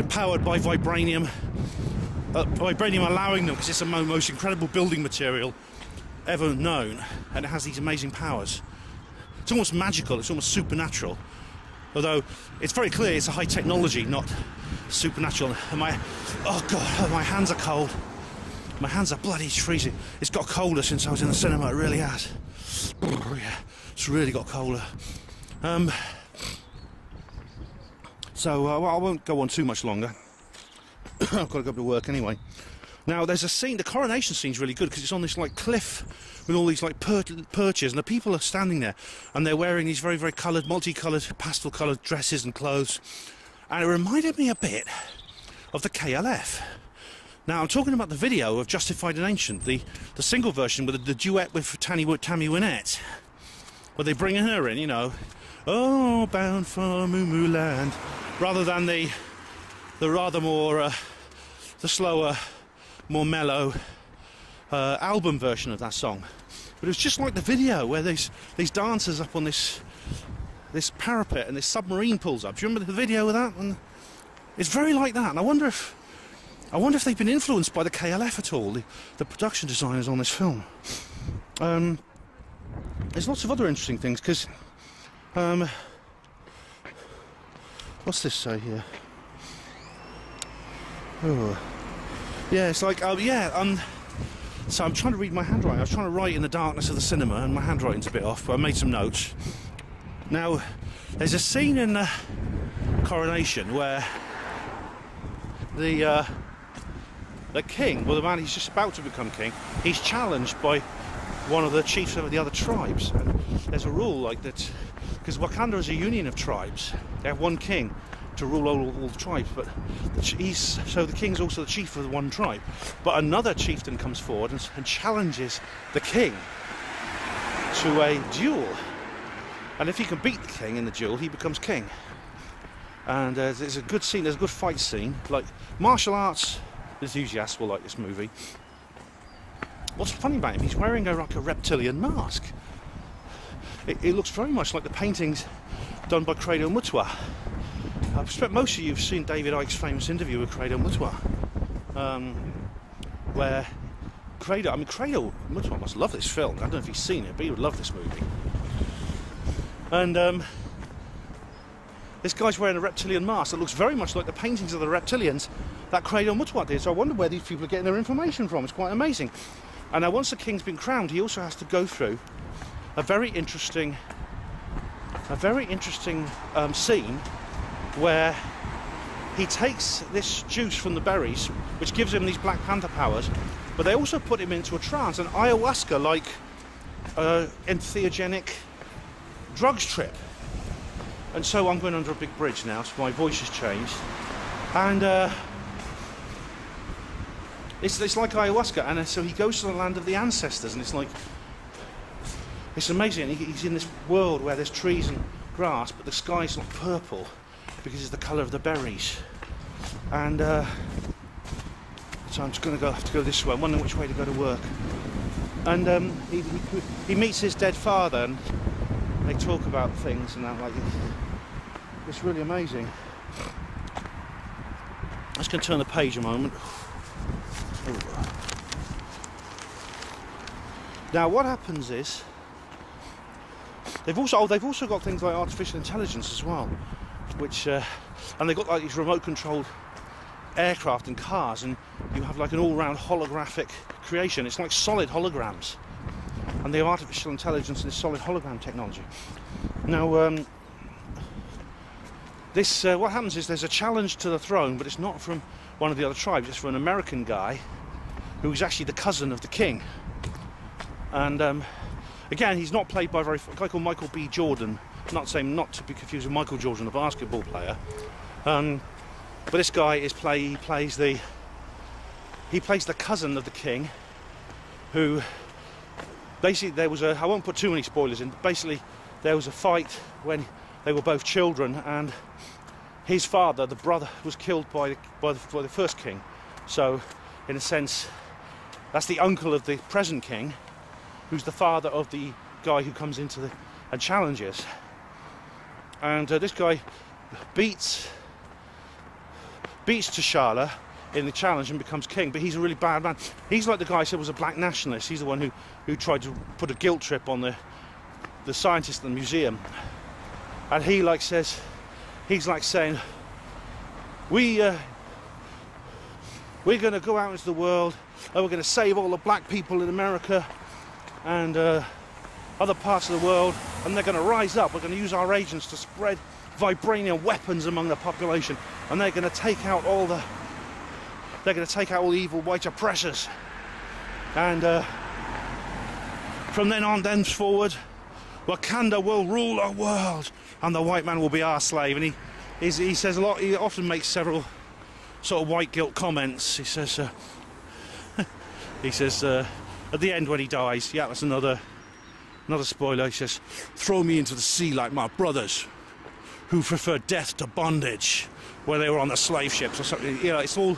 Speaker 1: powered by vibranium. Vibranium allowing them, because it's the most incredible building material ever known, and it has these amazing powers. It's almost magical. It's almost supernatural. Although it's very clear it's a high technology, not supernatural. And my hands are cold. My hands are bloody freezing. It's got colder since I was in the cinema. It really has. Yeah, it's really got colder. So well, I won't go on too much longer. I've got to go to work anyway. Now there's a scene. The coronation scene's really good because it's on this like cliff with all these like perches, and the people are standing there, and they're wearing these very, very coloured, multicoloured, pastel-coloured dresses and clothes, and it reminded me a bit of the KLF. Now I'm talking about the video of Justified and Ancient, the single version with the duet with Tammy Wynette, where they bring her in, you know, oh, bound for Moo Moo Land, rather than the rather more the slower, more mellow album version of that song. But it was just like the video where these dancers up on this parapet and this submarine pulls up. Do you remember the video of that? And it's very like that. And I wonder if they've been influenced by the KLF at all, the production designers on this film. There's lots of other interesting things because what's this say here? Oh. Yeah, it's like, so I'm trying to read my handwriting. I was trying to write in the darkness of the cinema, and my handwriting's a bit off, but I made some notes. Now, there's a scene in the coronation where the king, well, the man who's just about to become king, he's challenged by one of the chiefs of the other tribes. And there's a rule like that, because Wakanda is a union of tribes. They have one king to rule all the tribes, but the king's also the chief of the one tribe. But another chieftain comes forward and challenges the king to a duel, and if he can beat the king in the duel, he becomes king. And there's a good scene, there's a good fight scene, like martial arts enthusiasts will like this movie. What's funny about him, he's wearing like a reptilian mask. It looks very much like the paintings done by Credo Mutwa. I expect most of you have seen David Icke's famous interview with Credo Mutwa, where Credo Mutwa must love this film. I don't know if he's seen it, but he would love this movie. And this guy's wearing a reptilian mask that looks very much like the paintings of the reptilians that Credo Mutwa did. So I wonder where these people are getting their information from. It's quite amazing. And now once the king's been crowned, he also has to go through a very interesting scene where he takes this juice from the berries, which gives him these Black Panther powers, but they also put him into a trance, an ayahuasca-like entheogenic drugs trip. And so I'm going under a big bridge now, so my voice has changed. And it's like ayahuasca, and so he goes to the land of the ancestors, and it's amazing. He's in this world where there's trees and grass, but the sky's not purple because it's the colour of the berries. And so I'm just going to have to go this way. I'm wondering which way to go to work. And he meets his dead father, and they talk about things, and that, like, it's really amazing. I'm just going to turn the page a moment. Now what happens is they've also got things like artificial intelligence as well, which and they've got like these remote controlled aircraft and cars, and you have like an all-round holographic creation. It's like solid holograms, and they have artificial intelligence and this solid hologram technology. Now this what happens is there's a challenge to the throne, but it's not from one of the other tribes, it's from an American guy who's actually the cousin of the king. And again, he's not played by a guy called Michael B. Jordan. Not to be confused with Michael Jordan, the basketball player. But this guy he plays the cousin of the king, who basically I won't put too many spoilers in. But basically, there was a fight when they were both children, and his father, the brother, was killed by the first king. So, in a sense, that's the uncle of the present king, who's the father of the guy who comes into and challenges. And this guy beats T'Challa in the challenge and becomes king, but he's a really bad man. He's like the guy I said was a black nationalist. He's the one who tried to put a guilt trip on the scientist in the museum. And he like says, he's like saying, we're going to go out into the world and we're going to save all the black people in America and other parts of the world, and they're going to rise up. We're going to use our agents to spread vibranium weapons among the population, and they're going to take out all the evil white oppressors. And from then on, thenceforward, Wakanda will rule our world, and the white man will be our slave. And he says a lot. He often makes several sort of white guilt comments. He says at the end when he dies, yeah, that's another spoiler. He says, "Throw me into the sea like my brothers, who preferred death to bondage, where they were on the slave ships," or something. You know, it's all.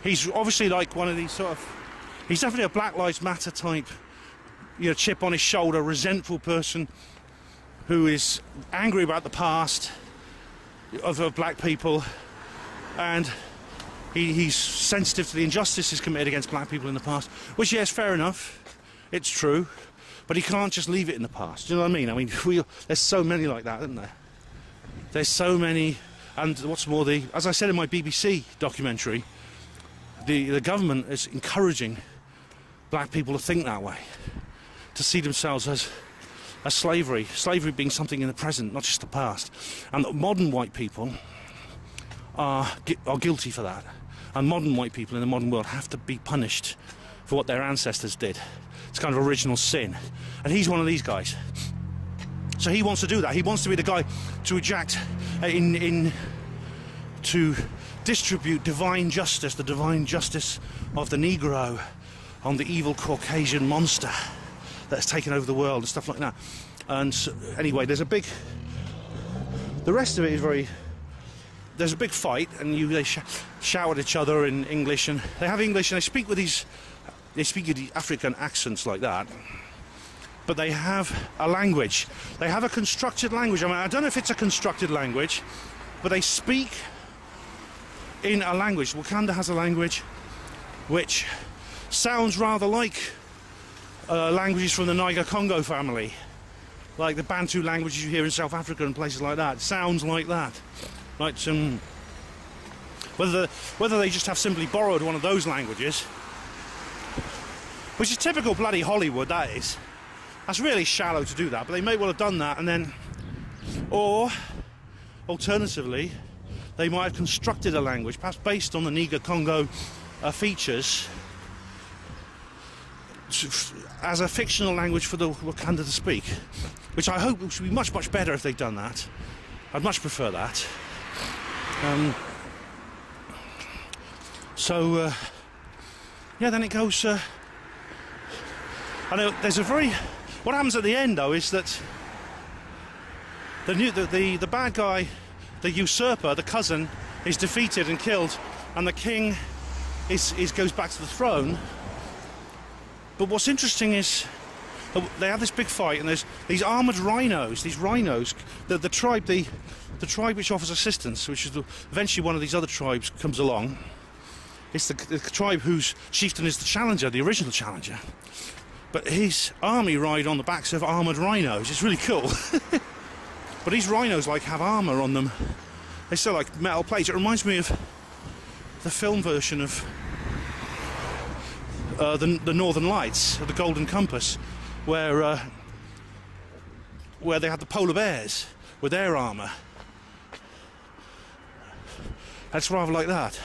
Speaker 1: He's obviously like one of these sort of. He's definitely a Black Lives Matter type, you know, chip on his shoulder, resentful person who is angry about the past of black people, and he's sensitive to the injustices committed against black people in the past, which, yes, fair enough, it's true, but he can't just leave it in the past. Do you know what I mean? I mean, there's so many like that, isn't there? There's so many, and what's more, as I said in my BBC documentary, the government is encouraging black people to think that way, to see themselves as slavery being something in the present, not just the past, and that modern white people are guilty for that, and modern white people in the modern world have to be punished for what their ancestors did. It's kind of original sin, and he's one of these guys. So he wants to do that. He wants to be the guy to enact to distribute divine justice, the divine justice of the Negro on the evil Caucasian monster that's taken over the world and stuff like that. And so, anyway, the rest of it is very. There's a big fight, and they shout at each other in English, and they have English, and they speak with these African accents like that. But they have a language. They have a constructed language. I mean, I don't know if it's a constructed language, but they speak in a language. Wakanda has a language which sounds rather like languages from the Niger-Congo family, like the Bantu languages you hear in South Africa and places like that. It sounds like that. Like whether they just have simply borrowed one of those languages, which is typical bloody Hollywood, that is. That's really shallow to do that, but they may well have done that, and then, or alternatively, they might have constructed a language, perhaps based on the Niger-Congo features, as a fictional language for the Wakanda to speak, which I hope would be much, much better if they'd done that. I'd much prefer that. Yeah, then it goes. I know there's a very. What happens at the end, though, is that the bad guy, the usurper, the cousin, is defeated and killed, and the king goes back to the throne. But what's interesting is they have this big fight, and there's these armoured rhinos. These rhinos, the tribe which offers assistance, which is eventually one of these other tribes comes along. It's the tribe whose chieftain is the challenger, the original challenger. But his army ride on the backs of armoured rhinos. It's really cool. But these rhinos have armour on them. They still like metal plates. It reminds me of the film version of the Northern Lights, of the Golden Compass, where they had the polar bears with their armour. That's rather like that.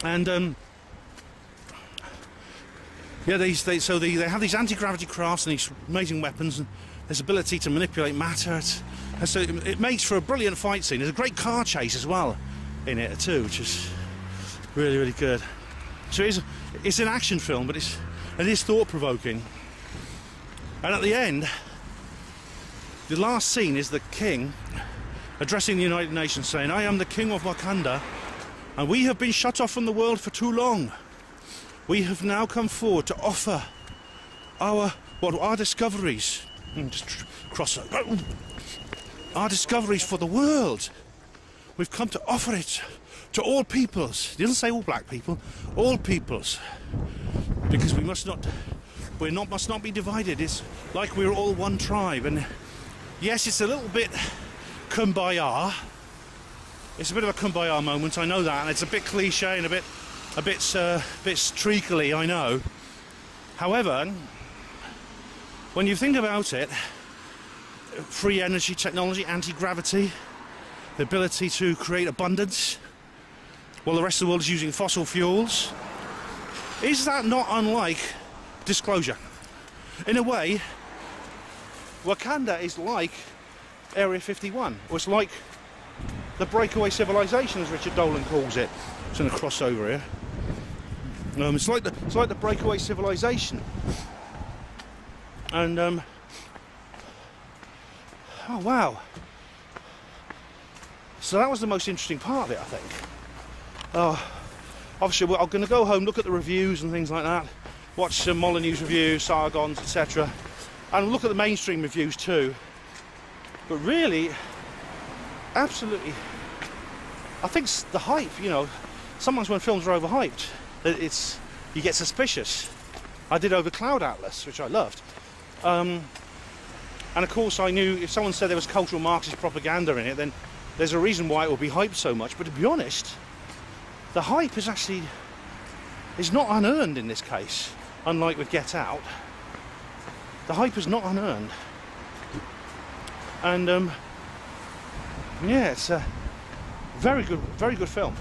Speaker 1: And yeah, they have these anti-gravity crafts and these amazing weapons, and this ability to manipulate matter. And so it makes for a brilliant fight scene. There's a great car chase as well in it too, which is really, really good. So it's an action film, but it is thought-provoking. And at the end, the last scene is the king addressing the United Nations, saying, "I am the king of Wakanda, and we have been shut off from the world for too long. We have now come forward to offer our discoveries." Just cross over. Our discoveries for the world. We've come to offer it to all peoples. He doesn't say all black people, all peoples, because we must not be divided. It's like we're all one tribe. And yes, it's a little bit kumbaya. It's a bit of a kumbaya moment, I know that, and it's a bit cliche and a bit streakily, I know. However, when you think about it, free energy technology, anti-gravity, the ability to create abundance, while the rest of the world is using fossil fuels, is that not unlike disclosure? In a way, Wakanda is like Area 51, or it's like the breakaway civilization, as Richard Dolan calls it. It's in a crossover here. It's like the breakaway civilization, and oh wow! So that was the most interesting part of it, I think. Obviously, I'm going to go home, look at the reviews and things like that, watch some Molyneux's reviews, Sargon's, etc., and look at the mainstream reviews too. But really, absolutely, I think the hype, you know, sometimes when films are overhyped, you get suspicious. I did over Cloud Atlas, which I loved. And of course I knew if someone said there was cultural Marxist propaganda in it, then there's a reason why it will be hyped so much. But to be honest, the hype is not unearned in this case, unlike with Get Out. The hype is not unearned. And yeah, it's a very good film.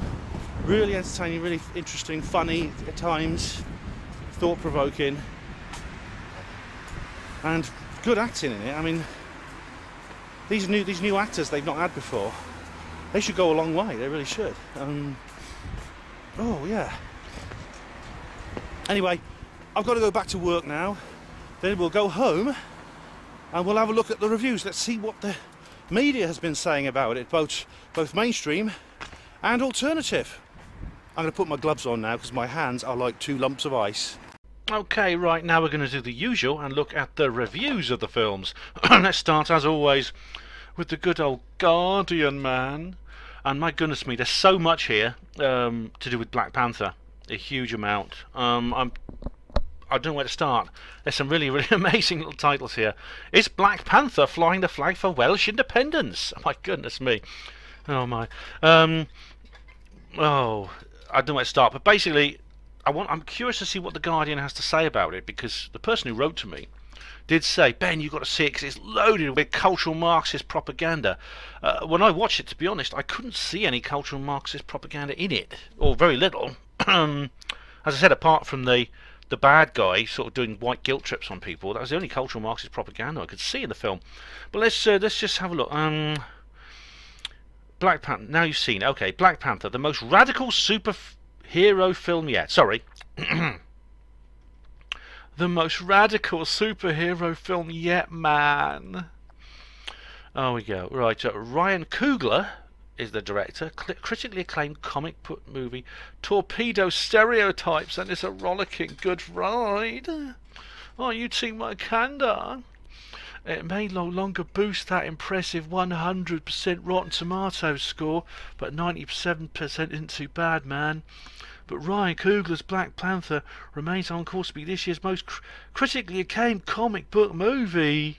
Speaker 1: Really entertaining, really interesting, funny at times, thought-provoking, and good acting in it. I mean, these new actors they've not had before, they should go a long way. They really should. Oh yeah. Anyway, I've got to go back to work now. Then we'll go home and we'll have a look at the reviews. Let's see what the media has been saying about it, both mainstream and alternative. I'm going to put my gloves on now because my hands are like 2 lumps of ice. Okay, right, now we're going to do the usual and look at the reviews of the films. Let's start, as always, with the good old Guardian man. And my goodness me, there's so much here to do with Black Panther. A huge amount. I don't know where to start. There's some really amazing little titles here. Is Black Panther flying the flag for Welsh independence? Oh my goodness me. Oh my. Oh, I don't know where to start. But basically, I'm curious to see what the Guardian has to say about it, because the person who wrote to me did say, "Ben, you've got to see it because it's loaded with cultural Marxist propaganda." When I watched it, to be honest, I couldn't see any cultural Marxist propaganda in it, or very little. As I said, apart from the bad guy sort of doing white guilt trips on people, that was the only cultural Marxist propaganda I could see in the film. But let's just have a look. Black Panther. Now you've seen it. Okay, Black Panther, the most radical superhero film yet. Sorry. The most radical superhero film yet, man. Oh, we go. Right, Ryan Coogler is the director. Critically acclaimed comic book movie torpedoes stereotypes and is a rollicking good ride. Oh, you'd seen Wakanda. It may no longer boost that impressive 100% Rotten Tomatoes score, but 97% isn't too bad, man. But Ryan Coogler's Black Panther remains on course to be this year's most critically acclaimed comic book movie.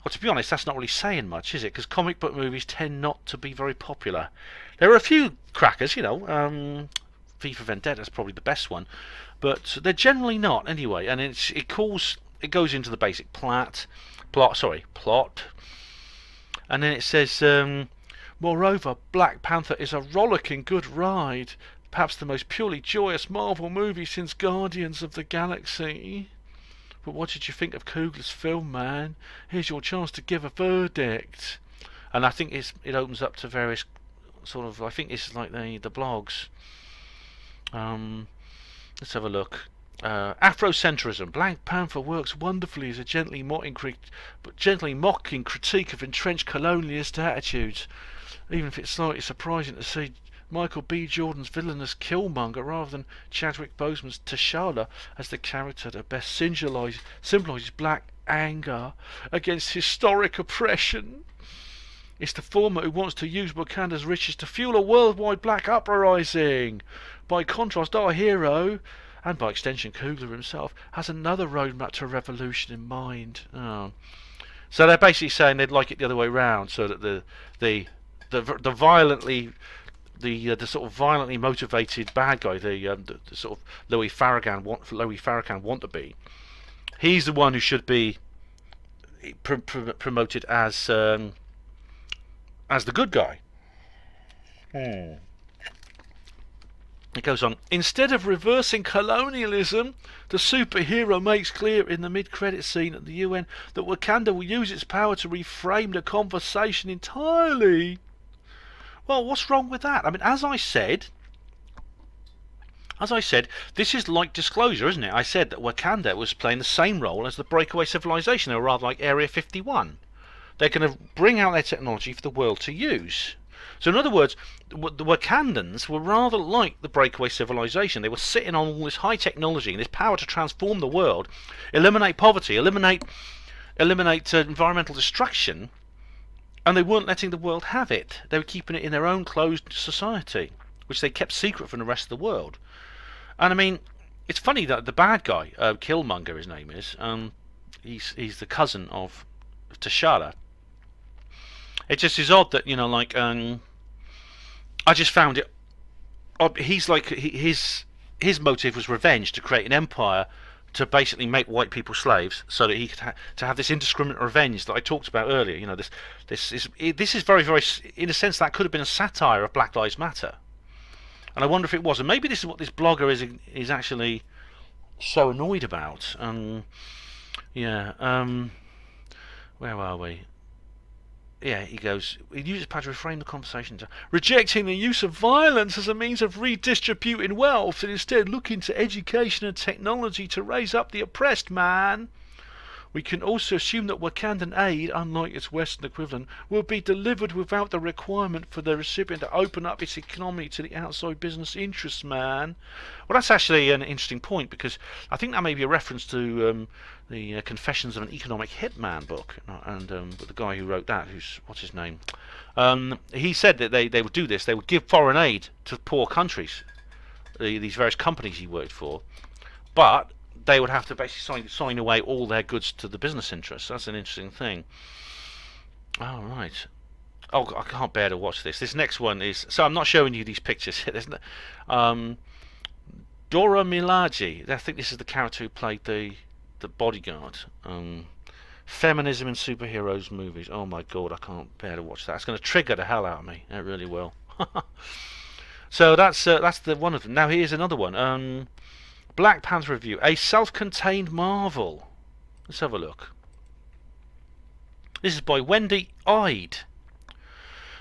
Speaker 1: Well, to be honest, that's not really saying much, is it? Because comic book movies tend not to be very popular. There are a few crackers, you know. V for Vendetta is probably the best one, but they're generally not anyway. And it goes into the basic plot, and then it says, moreover, Black Panther is a rollicking good ride. Perhaps the most purely joyous Marvel movie since Guardians of the Galaxy. But what did you think of Coogler's film, man? Here's your chance to give a verdict. And I think it opens up to various sort of, I think this is like the blogs. Let's have a look.
Speaker 2: Afrocentrism. Black Panther works wonderfully as a gently mocking critique of entrenched colonialist attitudes, even if it's slightly surprising to see Michael B. Jordan's villainous Killmonger rather than Chadwick Boseman's T'Challa as the character that best symbolises black anger against historic oppression. It's the former who wants to use Wakanda's riches to fuel a worldwide black uprising. By contrast, our hero, and by extension Coogler himself, has another roadmap to revolution in mind. Oh. So they're basically saying they'd like it the other way round, so that the sort of violently motivated bad guy, the sort of Louis Farrakhan want to be, he's the one who should be promoted as the good guy. It goes on. Instead of reversing colonialism, the superhero makes clear in the mid-credit scene at the UN that Wakanda will use its power to reframe the conversation entirely. Well, what's wrong with that? I mean, as I said, this is like Disclosure, isn't it? I said that Wakanda was playing the same role as the breakaway civilization. They were rather like Area 51. They're going to bring out their technology for the world to use. So in other words, the Wakandans were rather like the breakaway civilization. They were sitting on all this high technology and this power to transform the world, eliminate poverty, eliminate environmental destruction, and they weren't letting the world have it. They were keeping it in their own closed society, which they kept secret from the rest of the world. And I mean, it's funny that the bad guy, Killmonger, his name is, he's the cousin of T'Challa. It just is odd that, you know, like, I just found it odd. He's like, his motive was revenge, to create an empire to basically make white people slaves, so that he could to have this indiscriminate revenge that I talked about earlier. You know, this is very, very, in a sense, that could have been a satire of Black Lives Matter, and I wonder if it was. And maybe this is what this blogger is actually so annoyed about. Where are we? Yeah, he goes, he uses power to reframe the conversation, rejecting the use of violence as a means of redistributing wealth, and instead looking to education and technology to raise up the oppressed, man. We can also assume that Wakandan aid, unlike its Western equivalent, will be delivered without the requirement for the recipient to open up its economy to the outside business interests, man. Well, that's actually an interesting point, because I think that may be a reference to the Confessions of an Economic Hitman book, and the guy who wrote that, what's his name? He said that they would do this. They would give foreign aid to poor countries, these various companies he worked for, but they would have to basically sign away all their goods to the business interests. That's an interesting thing. Oh, right. Oh, I can't bear to watch this. This next one is... So I'm not showing you these pictures. There's Dora Milaje. I think this is the character who played the bodyguard. Feminism in superheroes movies. Oh my god, I can't bear to watch that. It's going to trigger the hell out of me. It really will. So that's the one of them. Now here's another one. Black Panther review, a self-contained marvel. Let's have a look. This is by Wendy Ide.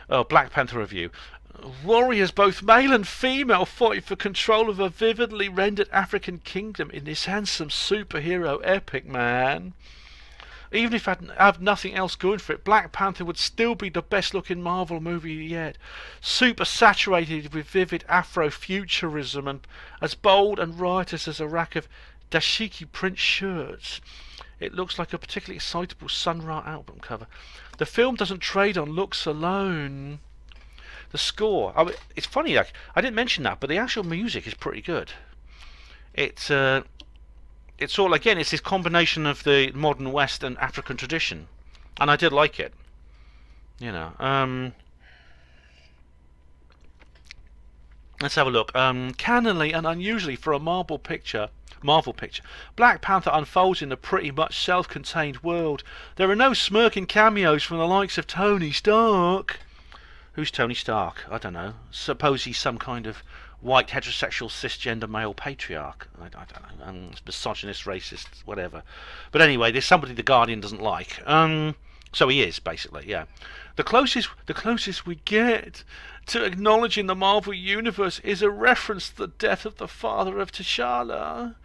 Speaker 2: Oh, Black Panther review. Warriors, both male and female, fight for control of a vividly rendered African kingdom in this handsome superhero epic, man. Even if I have nothing else going for it, Black Panther would still be the best looking Marvel movie yet. Super saturated with vivid Afrofuturism and as bold and riotous as a rack of dashiki print shirts. It looks like a particularly excitable Sun Ra album cover. The film doesn't trade on looks alone. The score, it's funny, like, I didn't mention that, but the actual music is pretty good. It's all, again, it's this combination of the modern West and African tradition, and I did like it. You know, let's have a look. Cannonly and unusually for a Marvel picture, Black Panther unfolds in a pretty much self-contained world. There are no smirking cameos from the likes of Tony Stark. Who's Tony Stark? I don't know. Suppose he's some kind of white heterosexual cisgender male patriarch. I don't know. Misogynist, racist, whatever. But anyway, there's somebody the Guardian doesn't like. So he is, basically, yeah. The closest we get to acknowledging the Marvel Universe is a reference to the death of the father of T'Challa.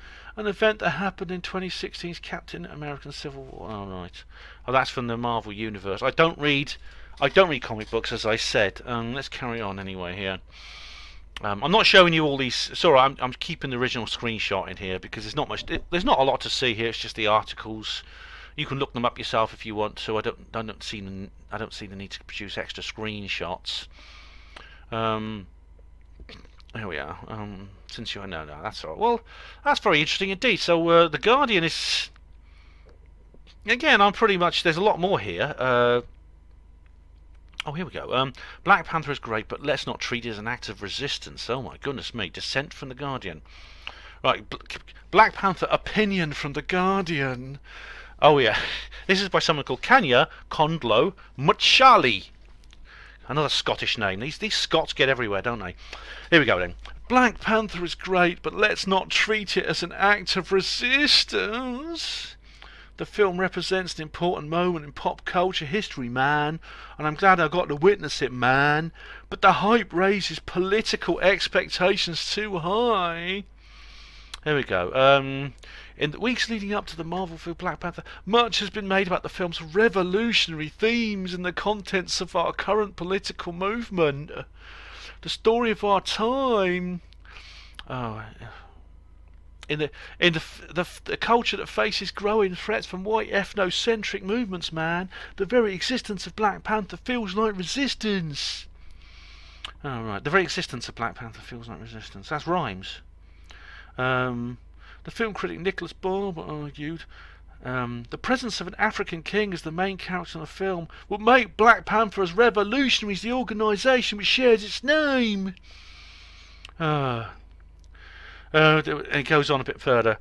Speaker 2: an event that happened in 2016's Captain American Civil War. Oh, right. Oh, that's from the Marvel Universe. I don't read comic books, as I said. Let's carry on anyway here. I'm not showing you all these. Sorry, I'm keeping the original screenshot in here because there's not much. There's not a lot to see here. It's just the articles. You can look them up yourself if you want to. I don't see the need to produce extra screenshots. There we are. Since you no, that's all right. Well, that's very interesting indeed. So the Guardian is again. I'm pretty much. There's a lot more here. Oh, here we go. Black Panther is great, but let's not treat it as an act of resistance. Oh my goodness me! Dissent from the Guardian. Right, Black Panther opinion from the Guardian. Oh yeah, this is by someone called Kanya Kondlo Muchali. Another Scottish name. These Scots get everywhere, don't they? Here we go then. Black Panther is great, but let's not treat it as an act of resistance. The film represents an important moment in pop culture history, man, and I'm glad I got to witness it, man. But the hype raises political expectations too high. There we go. In the weeks leading up to the Marvel film Black Panther, much has been made about the film's revolutionary themes and the contents of our current political movement. The story of our time. Oh, in the culture that faces growing threats from white ethnocentric movements, man, the very existence of Black Panther feels like resistance. Oh, right. The very existence of Black Panther feels like resistance. That's rhymes. The film critic Nicholas Barber argued the presence of an African king as the main character in the film would make Black Panther as revolutionary as the organisation which shares its name. It goes on a bit further.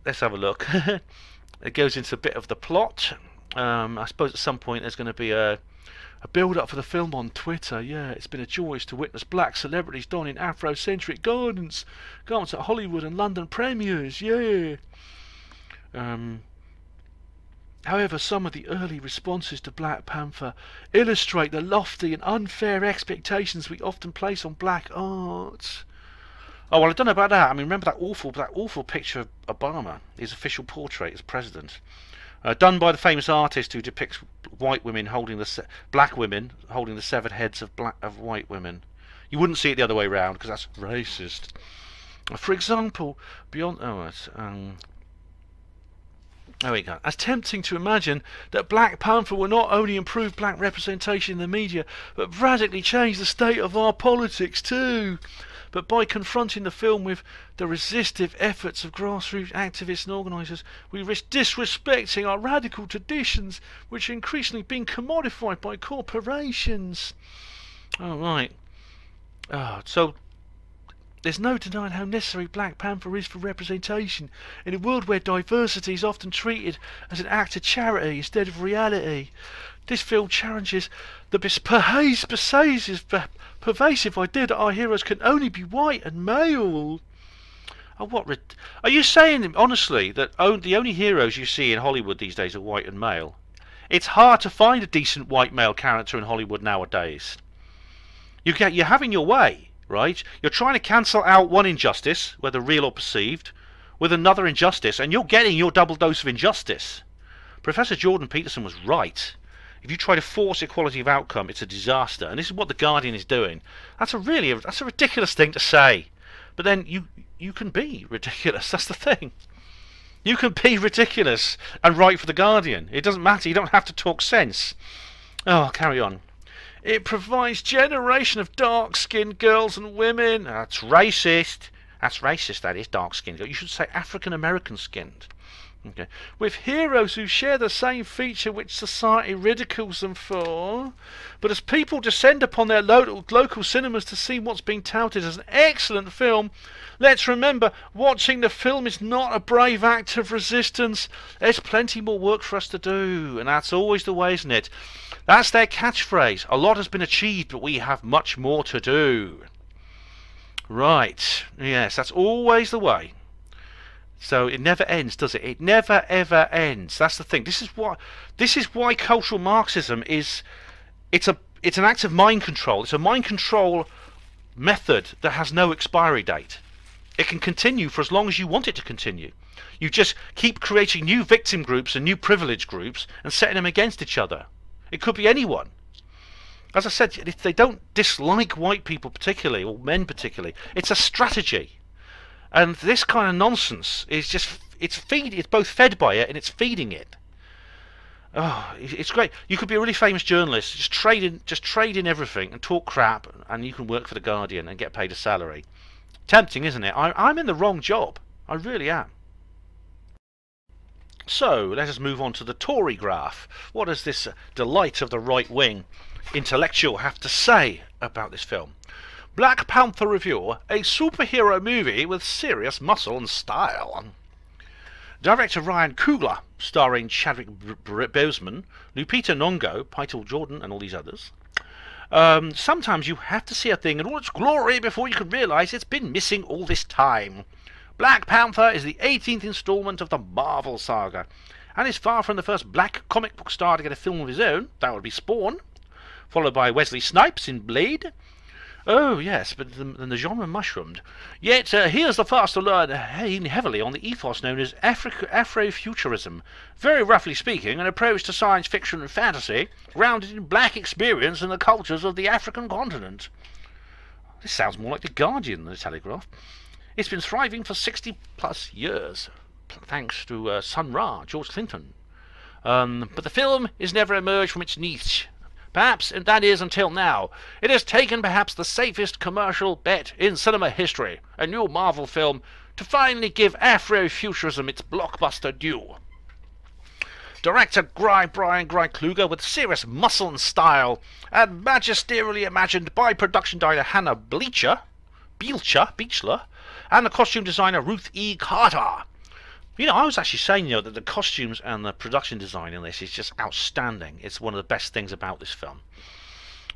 Speaker 2: Let's have a look. It goes into a bit of the plot. I suppose at some point there's going to be a build-up for the film on Twitter. Yeah, it's been a joy to witness black celebrities donning Afrocentric garments at Hollywood and London premieres. Yeah. However, some of the early responses to Black Panther illustrate the lofty and unfair expectations we often place on black art. Oh, well, I don't know about that. I mean, remember that awful picture of Obama, his official portrait as president, done by the famous artist who depicts white women holding black women holding the severed heads of white women. You wouldn't see it the other way around because that's racist. For example, beyond there we go. As tempting to imagine that Black Panther will not only improve black representation in the media, but radically change the state of our politics too. But by confronting the film with the resistive efforts of grassroots activists and organisers, we risk disrespecting our radical traditions, which are increasingly being commodified by corporations. Oh, right. So there's no denying how necessary Black Panther is for representation in a world where diversity is often treated as an act of charity instead of reality. This film challenges the pervasive idea that our heroes can only be white and male. Oh, are you saying, honestly, that the only heroes you see in Hollywood these days are white and male? It's hard to find a decent white male character in Hollywood nowadays. You're having your way, right? You're trying to cancel out one injustice, whether real or perceived, with another injustice, and you're getting your double dose of injustice. Professor Jordan Peterson was right. If you try to force equality of outcome, it's a disaster, and this is what the Guardian is doing. That's a ridiculous thing to say. But then you can be ridiculous. That's the thing. You can be ridiculous and write for the Guardian. It doesn't matter. You don't have to talk sense. Oh, I'll carry on. It provides generation of dark-skinned girls and women. That's racist. That's racist. That is dark-skinned. You should say African-American skinned. Okay. With heroes who share the same feature which society ridicules them for, but as people descend upon their local cinemas to see what's being touted as an excellent film, let's remember, watching the film is not a brave act of resistance. There's plenty more work for us to do, and that's always the way, isn't it? That's their catchphrase. A lot has been achieved, but we have much more to do. Right. Yes, that's always the way. So it never ends, does it? It never ever ends. That's the thing. This is why cultural Marxism is it's an act of mind control. It's a mind control method that has no expiry date. It can continue for as long as you want it to continue. You just keep creating new victim groups and new privilege groups and setting them against each other. It could be anyone. As I said, if they don't dislike white people particularly, or men particularly, it's a strategy. And this kind of nonsense is just, it's both fed by it and it's feeding it. Oh, it's great. You could be a really famous journalist, just trade in everything and talk crap, and you can work for the Guardian and get paid a salary. Tempting, isn't it? I'm in the wrong job. I really am. So, let us move on to the Tory graph. What does this delight of the right wing intellectual have to say about this film? Black Panther reviewer, a superhero movie with serious muscle and style. Director Ryan Coogler, starring Chadwick Boseman, Lupita Nyong'o, Pytel Jordan, and all these others. Sometimes you have to see a thing in all its glory before you can realise it's been missing all this time. Black Panther is the 18th instalment of the Marvel saga, and is far from the first black comic book star to get a film of his own. That would be Spawn, followed by Wesley Snipes in Blade. Oh yes, but then the genre mushroomed. Yet he is the first to learn heavily on the ethos known as Afrofuturism, very roughly speaking an approach to science fiction and fantasy grounded in black experience and the cultures of the African continent. This sounds more like The Guardian than The Telegraph. It's been thriving for 60 plus years, thanks to Sun Ra, George Clinton. But the film has never emerged from its niche. Perhaps, and that is until now, it has taken perhaps the safest commercial bet in cinema history, a new Marvel film, to finally give Afrofuturism its blockbuster due. Director Brian Kluger, with serious muscle and style, and magisterially imagined by production designer Hannah Beachler, and the costume designer Ruth E. Carter. You know, I was actually saying, that the costumes and the production design in this is just outstanding. It's one of the best things about this film.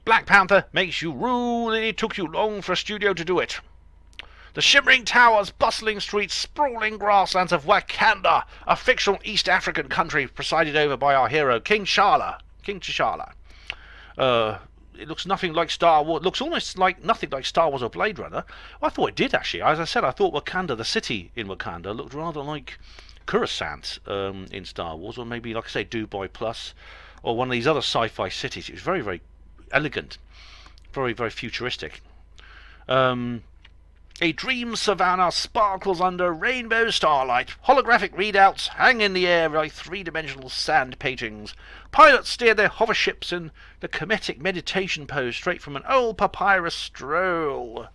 Speaker 2: Black Panther makes you rule, and it took you long for a studio to do it. The shimmering towers, bustling streets, sprawling grasslands of Wakanda, a fictional East African country presided over by our hero, King T'Challa. It looks nothing like Star Wars. Looks almost like nothing like Star Wars or Blade Runner. Well, I thought it did actually. As I said, I thought Wakanda, the city in Wakanda, looked rather like Coruscant in Star Wars, or maybe, like I say, Dubai Plus, or one of these other sci-fi cities. It was very, very elegant, very, very futuristic. A dream savannah sparkles under rainbow starlight. Holographic readouts hang in the air like three-dimensional sand paintings. Pilots steer their hover ships in the Kemetic meditation pose straight from an old papyrus scroll.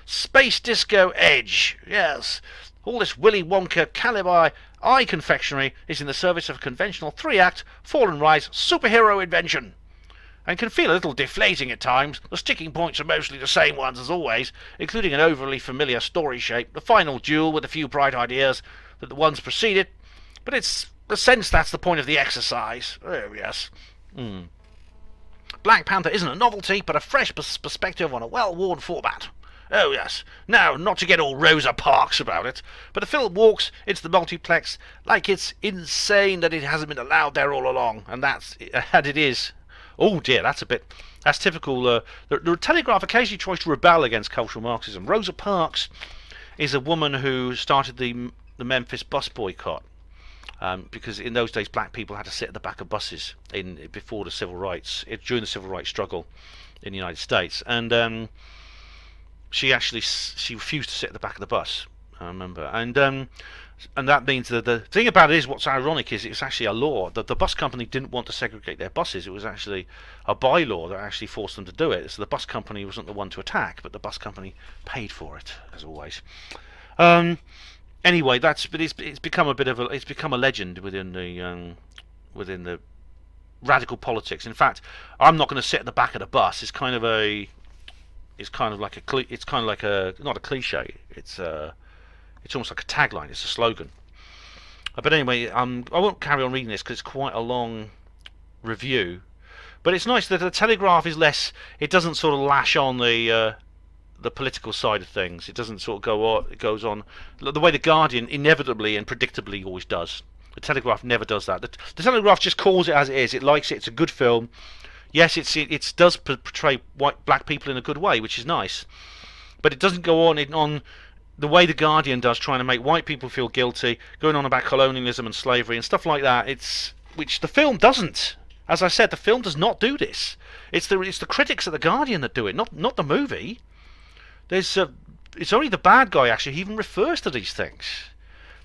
Speaker 2: Space Disco Edge. Yes, all this Willy Wonka caliber eye confectionery is in the service of a conventional three-act, fall and rise superhero invention. And can feel a little deflating at times. The sticking points are mostly the same ones as always, including an overly familiar story shape, the final duel with a few bright ideas that the ones preceded, but it's the sense that's the point of the exercise. Oh yes. Black Panther isn't a novelty, but a fresh perspective on a well-worn format. Oh yes. Now, not to get all Rosa Parks about it, but the film walks into the multiplex like it's insane that it hasn't been allowed there all along, and it is. Oh dear, that's typical. The Telegraph occasionally tries to rebel against cultural Marxism. Rosa Parks is a woman who started the Memphis bus boycott, because in those days black people had to sit at the back of buses before the civil rights, during the civil rights struggle in the United States, and she refused to sit at the back of the bus, I remember, and that means that the thing about it is, what's ironic is it's actually a law that the bus company didn't want to segregate their buses. It was actually a bylaw that actually forced them to do it. So the bus company wasn't the one to attack, but the bus company paid for it, as always. Anyway, it's become a legend within the radical politics. In fact, I'm not going to sit at the back of the bus. It's kind of like not a cliche. It's almost like a tagline. It's a slogan. But anyway, I won't carry on reading this because it's quite a long review. But it's nice that the Telegraph is less. It doesn't sort of lash on the political side of things. It doesn't sort of go on. It goes on the way the Guardian inevitably and predictably always does. The Telegraph never does that. The Telegraph just calls it as it is. It likes it. It's a good film. Yes, it does portray black people in a good way, which is nice. But it doesn't go on the way the Guardian does, trying to make white people feel guilty, going on about colonialism and slavery and stuff like that. Which the film doesn't. As I said, the film does not do this. It's the critics of the Guardian that do it, not the movie. It's only the bad guy actually who even refers to these things.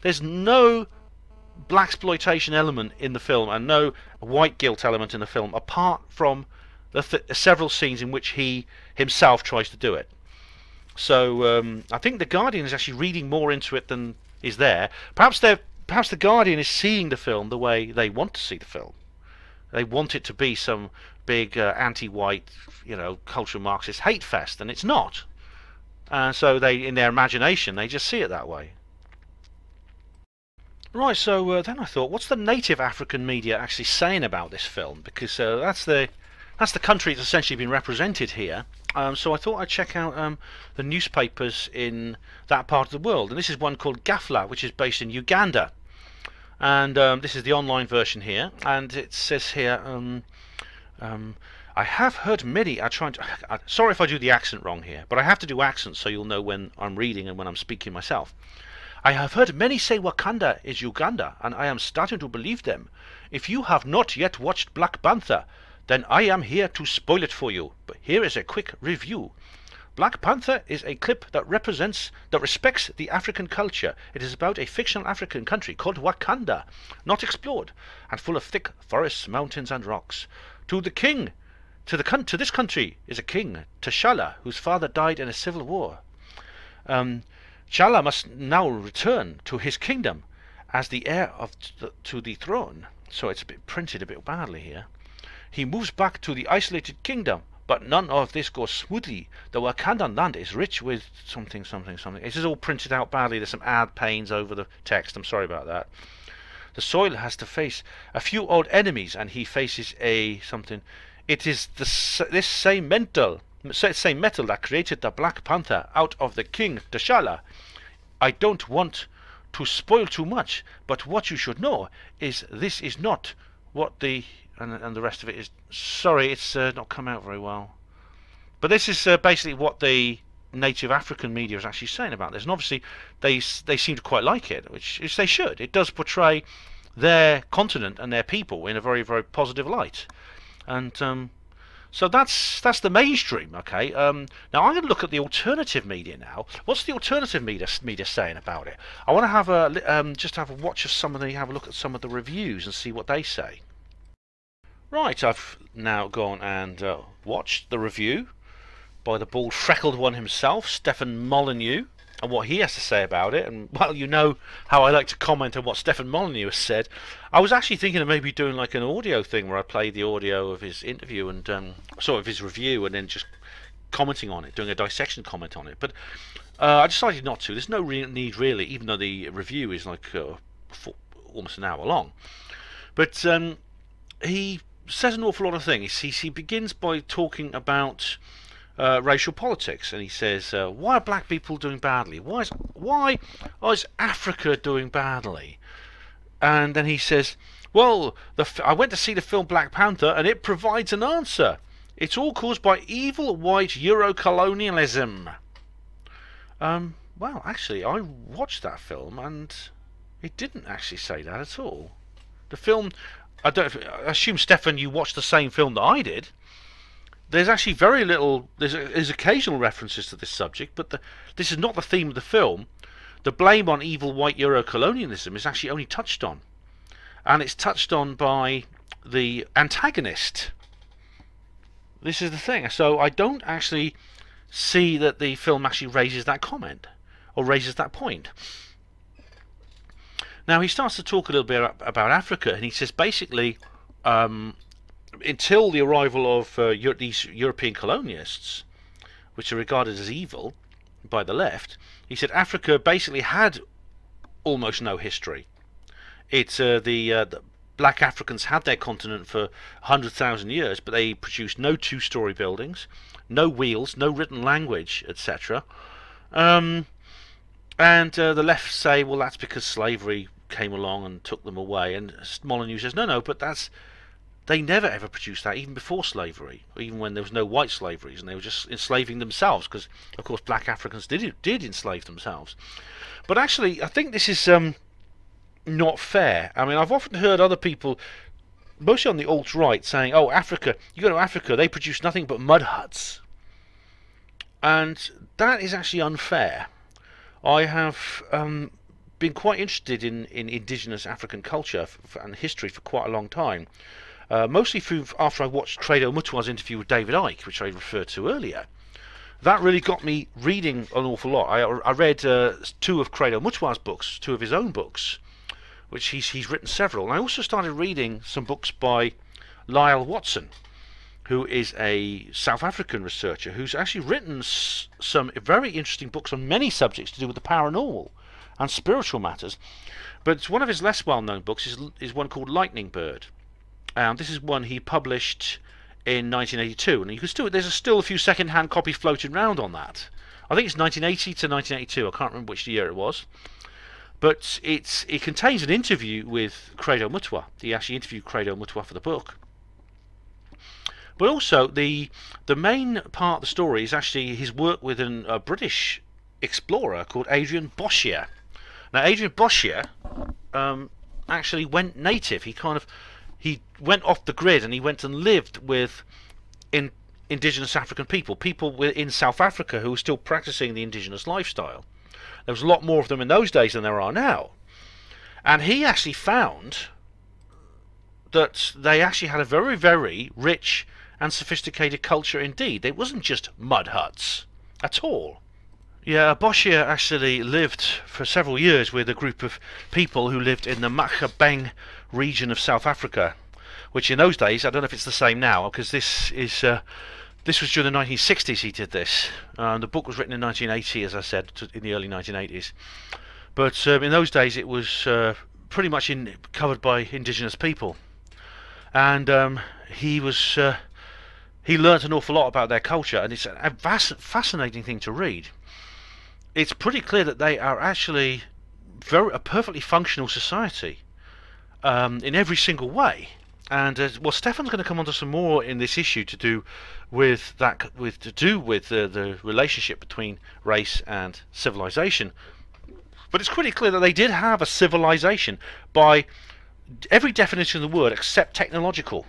Speaker 2: There's no blaxploitation element in the film and no white guilt element in the film, apart from the several scenes in which he himself tries to do it. So I think the Guardian is actually reading more into it than is there. Perhaps the Guardian is seeing the film the way they want to see the film. They want it to be some big anti-white, cultural Marxist hate fest, and it's not. So in their imagination, they just see it that way. Right, so then I thought, what's the native African media actually saying about this film? Because that's the country that's essentially been represented here. So I thought I'd check out the newspapers in that part of the world. And this is one called Gafla, which is based in Uganda. And this is the online version here. And it says here, I have heard many are trying to... sorry if I do the accent wrong here, but I have to do accents so you'll know when I'm reading and when I'm speaking myself. I have heard many say Wakanda is Uganda, and I am starting to believe them. If you have not yet watched Black Panther, then I am here to spoil it for you. But here is a quick review. Black Panther is a clip that respects the African culture. It is about a fictional African country called Wakanda, not explored, and full of thick forests, mountains, and rocks. To this country is a king, T'Challa, whose father died in a civil war. T'Challa must now return to his kingdom as the heir to the throne. So it's printed a bit badly here. He moves back to the isolated kingdom, but none of this goes smoothly. The Wakandan land is rich with something, something, something. This is all printed out badly. There's some ad panes over the text. I'm sorry about that. The soil has to face a few old enemies, and he faces a something. It is this same metal that created the Black Panther out of the king T'Challa. I don't want to spoil too much, but what you should know is this is not what the... And the rest of it is... Sorry, it's not come out very well. But this is basically what the native African media is actually saying about this. And obviously they seem to quite like it, which they should. It does portray their continent and their people in a very, very positive light. And so that's the mainstream, okay? Now I'm going to look at the alternative media now. What's the alternative media saying about it? I want to have just have a watch of have a look at some of the reviews and see what they say. Right, I've now gone and watched the review by the bald freckled one himself, Stefan Molyneux, and what he has to say about it. And well, you know how I like to comment on what Stefan Molyneux has said. I was actually thinking of maybe doing like an audio thing where I play the audio of his interview and sort of his review, and then just commenting on it, doing a dissection comment on it. But I decided not to. There's no need really, even though the review is like almost an hour long. But he says an awful lot of things. He begins by talking about racial politics, and he says, why are black people doing badly? Why is Africa doing badly? And then he says, well, I went to see the film Black Panther, and it provides an answer. It's all caused by evil white Euro-colonialism. Well, actually, I watched that film, and it didn't actually say that at all. The film... I assume, Stefan, you watched the same film that I did. There's actually very little... There's occasional references to this subject, but this is not the theme of the film. The blame on evil white Euro-colonialism is actually only touched on. And it's touched on by the antagonist. This is the thing. So I don't actually see that the film actually raises that comment, or raises that point. Now he starts to talk a little bit about Africa, and he says basically, until the arrival of these European colonialists, which are regarded as evil by the left, he said Africa basically had almost no history. It's the black Africans had their continent for 100,000 years, but they produced no two-story buildings, no wheels, no written language, etc. And the left say, well, that's because slavery came along and took them away. And Molyneux says, no, but they never ever produced that, even before slavery, or even when there was no white slaveries, and they were just enslaving themselves, because of course black Africans did enslave themselves. But actually, I think this is not fair. I mean, I've often heard other people, mostly on the alt-right, saying, "Oh, Africa, you go to Africa, they produce nothing but mud huts," and that is actually unfair. I have been quite interested in indigenous African culture and history for quite a long time. Mostly after I watched Credo Mutwa's interview with David Icke, which I referred to earlier. That really got me reading an awful lot. I read two of Credo Mutwa's books, two of his own books, which he's written several. And I also started reading some books by Lyle Watson, who is a South African researcher who's actually written some very interesting books on many subjects to do with the paranormal and spiritual matters. But one of his less well-known books is one called Lightning Bird. This is one he published in 1982, and you can there's still a few second-hand copies floating around on that. I think it's 1980 to 1982. I can't remember which year it was. But it contains an interview with Credo Mutwa. He actually interviewed Credo Mutwa for the book. But also, the main part of the story is actually his work with a British explorer called Adrian Boshier. Now, Adrian Boshier actually went native. He went off the grid, and he went and lived with indigenous African people in South Africa who were still practicing the indigenous lifestyle. There was a lot more of them in those days than there are now. And he actually found that they actually had a very, very rich and sophisticated culture indeed. It wasn't just mud huts at all. Yeah, Boshier actually lived for several years with a group of people who lived in the Machabeng region of South Africa, which in those days, I don't know if it's the same now, because this was during the 1960s he did this. The book was written in 1980, as I said, in the early 1980s. But in those days it was pretty much covered by indigenous people. And he learnt an awful lot about their culture, and it's a fascinating thing to read. It's pretty clear that they are actually a perfectly functional society in every single way. And well, Stefan's going to come on to some more in this issue to do with the relationship between race and civilization. But it's pretty clear that they did have a civilization by every definition of the word except technological.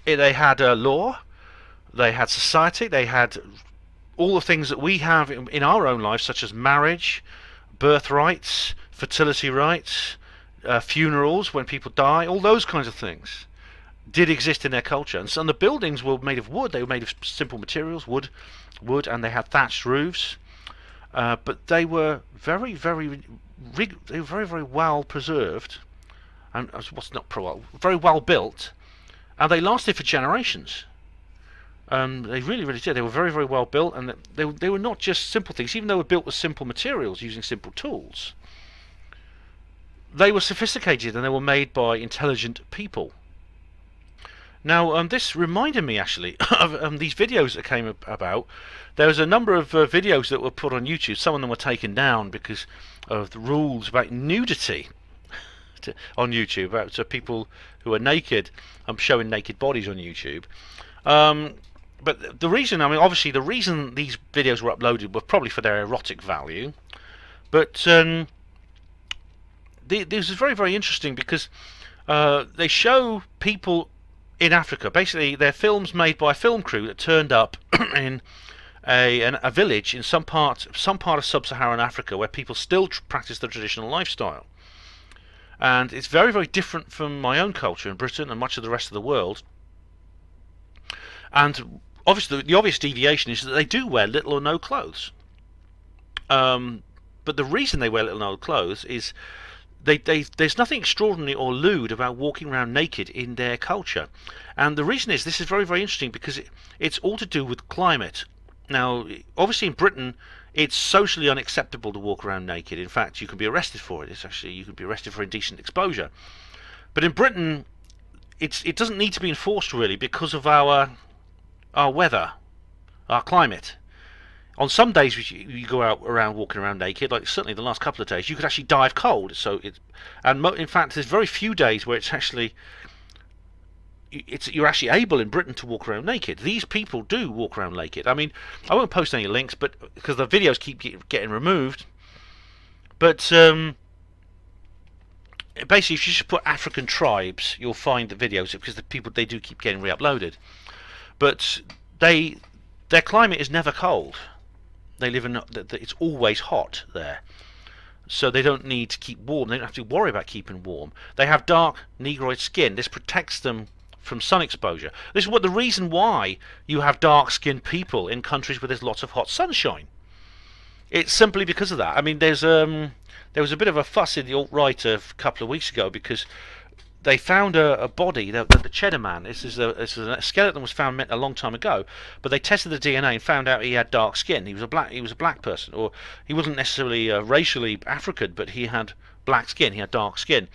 Speaker 2: They had law, they had society, they had all the things that we have in our own lives, such as marriage, birth rights, fertility rights, funerals when people die, all those kinds of things did exist in their culture. And so the buildings were made of wood. They were made of simple materials, wood, and they had thatched roofs. But they were very, very well preserved, and very well built, and they lasted for generations. They really, really did. They were very, very well built, and they were not just simple things. Even though they were built with simple materials, using simple tools, they were sophisticated, and they were made by intelligent people. Now, this reminded me actually of these videos that came about. There was a number of videos that were put on YouTube. Some of them were taken down because of the rules about nudity on YouTube, about people who are naked, showing naked bodies on YouTube. But the reason, obviously the reason these videos were uploaded were probably for their erotic value. But this is very, very interesting because they show people in Africa. Basically, they're films made by a film crew that turned up in a village in some part of sub-Saharan Africa where people still practice the traditional lifestyle. And it's very, very different from my own culture in Britain and much of the rest of the world. And obviously, the obvious deviation is that they do wear little or no clothes. But the reason they wear little or no clothes is there's nothing extraordinary or lewd about walking around naked in their culture. And the reason is, this is very, very interesting because it's all to do with climate. Now, obviously in Britain, it's socially unacceptable to walk around naked. In fact, you can be arrested for it. You could be arrested for indecent exposure. But in Britain, it doesn't need to be enforced really because of our weather, our climate. On some days you go out around walking around naked, like certainly the last couple of days, you could actually die of cold. In fact, there's very few days where it's actually you're actually able in Britain to walk around naked. These people do walk around naked. I mean, I won't post any links, but because the videos keep getting removed. But basically, if you just put African tribes, you'll find the videos because they do keep getting re-uploaded. But their climate is never cold. They live in it's always hot there. So they don't need to keep warm. They don't have to worry about keeping warm. They have dark negroid skin. This protects them from sun exposure. This is the reason why you have dark-skinned people in countries where there's lots of hot sunshine. It's simply because of that. I mean, there was a bit of a fuss in the alt-right a couple of weeks ago because they found a body, the Cheddar Man. This is a skeleton was found a long time ago, but they tested the DNA and found out he had dark skin. He was a black person, or he wasn't necessarily racially African, but he had black skin. He had dark skin,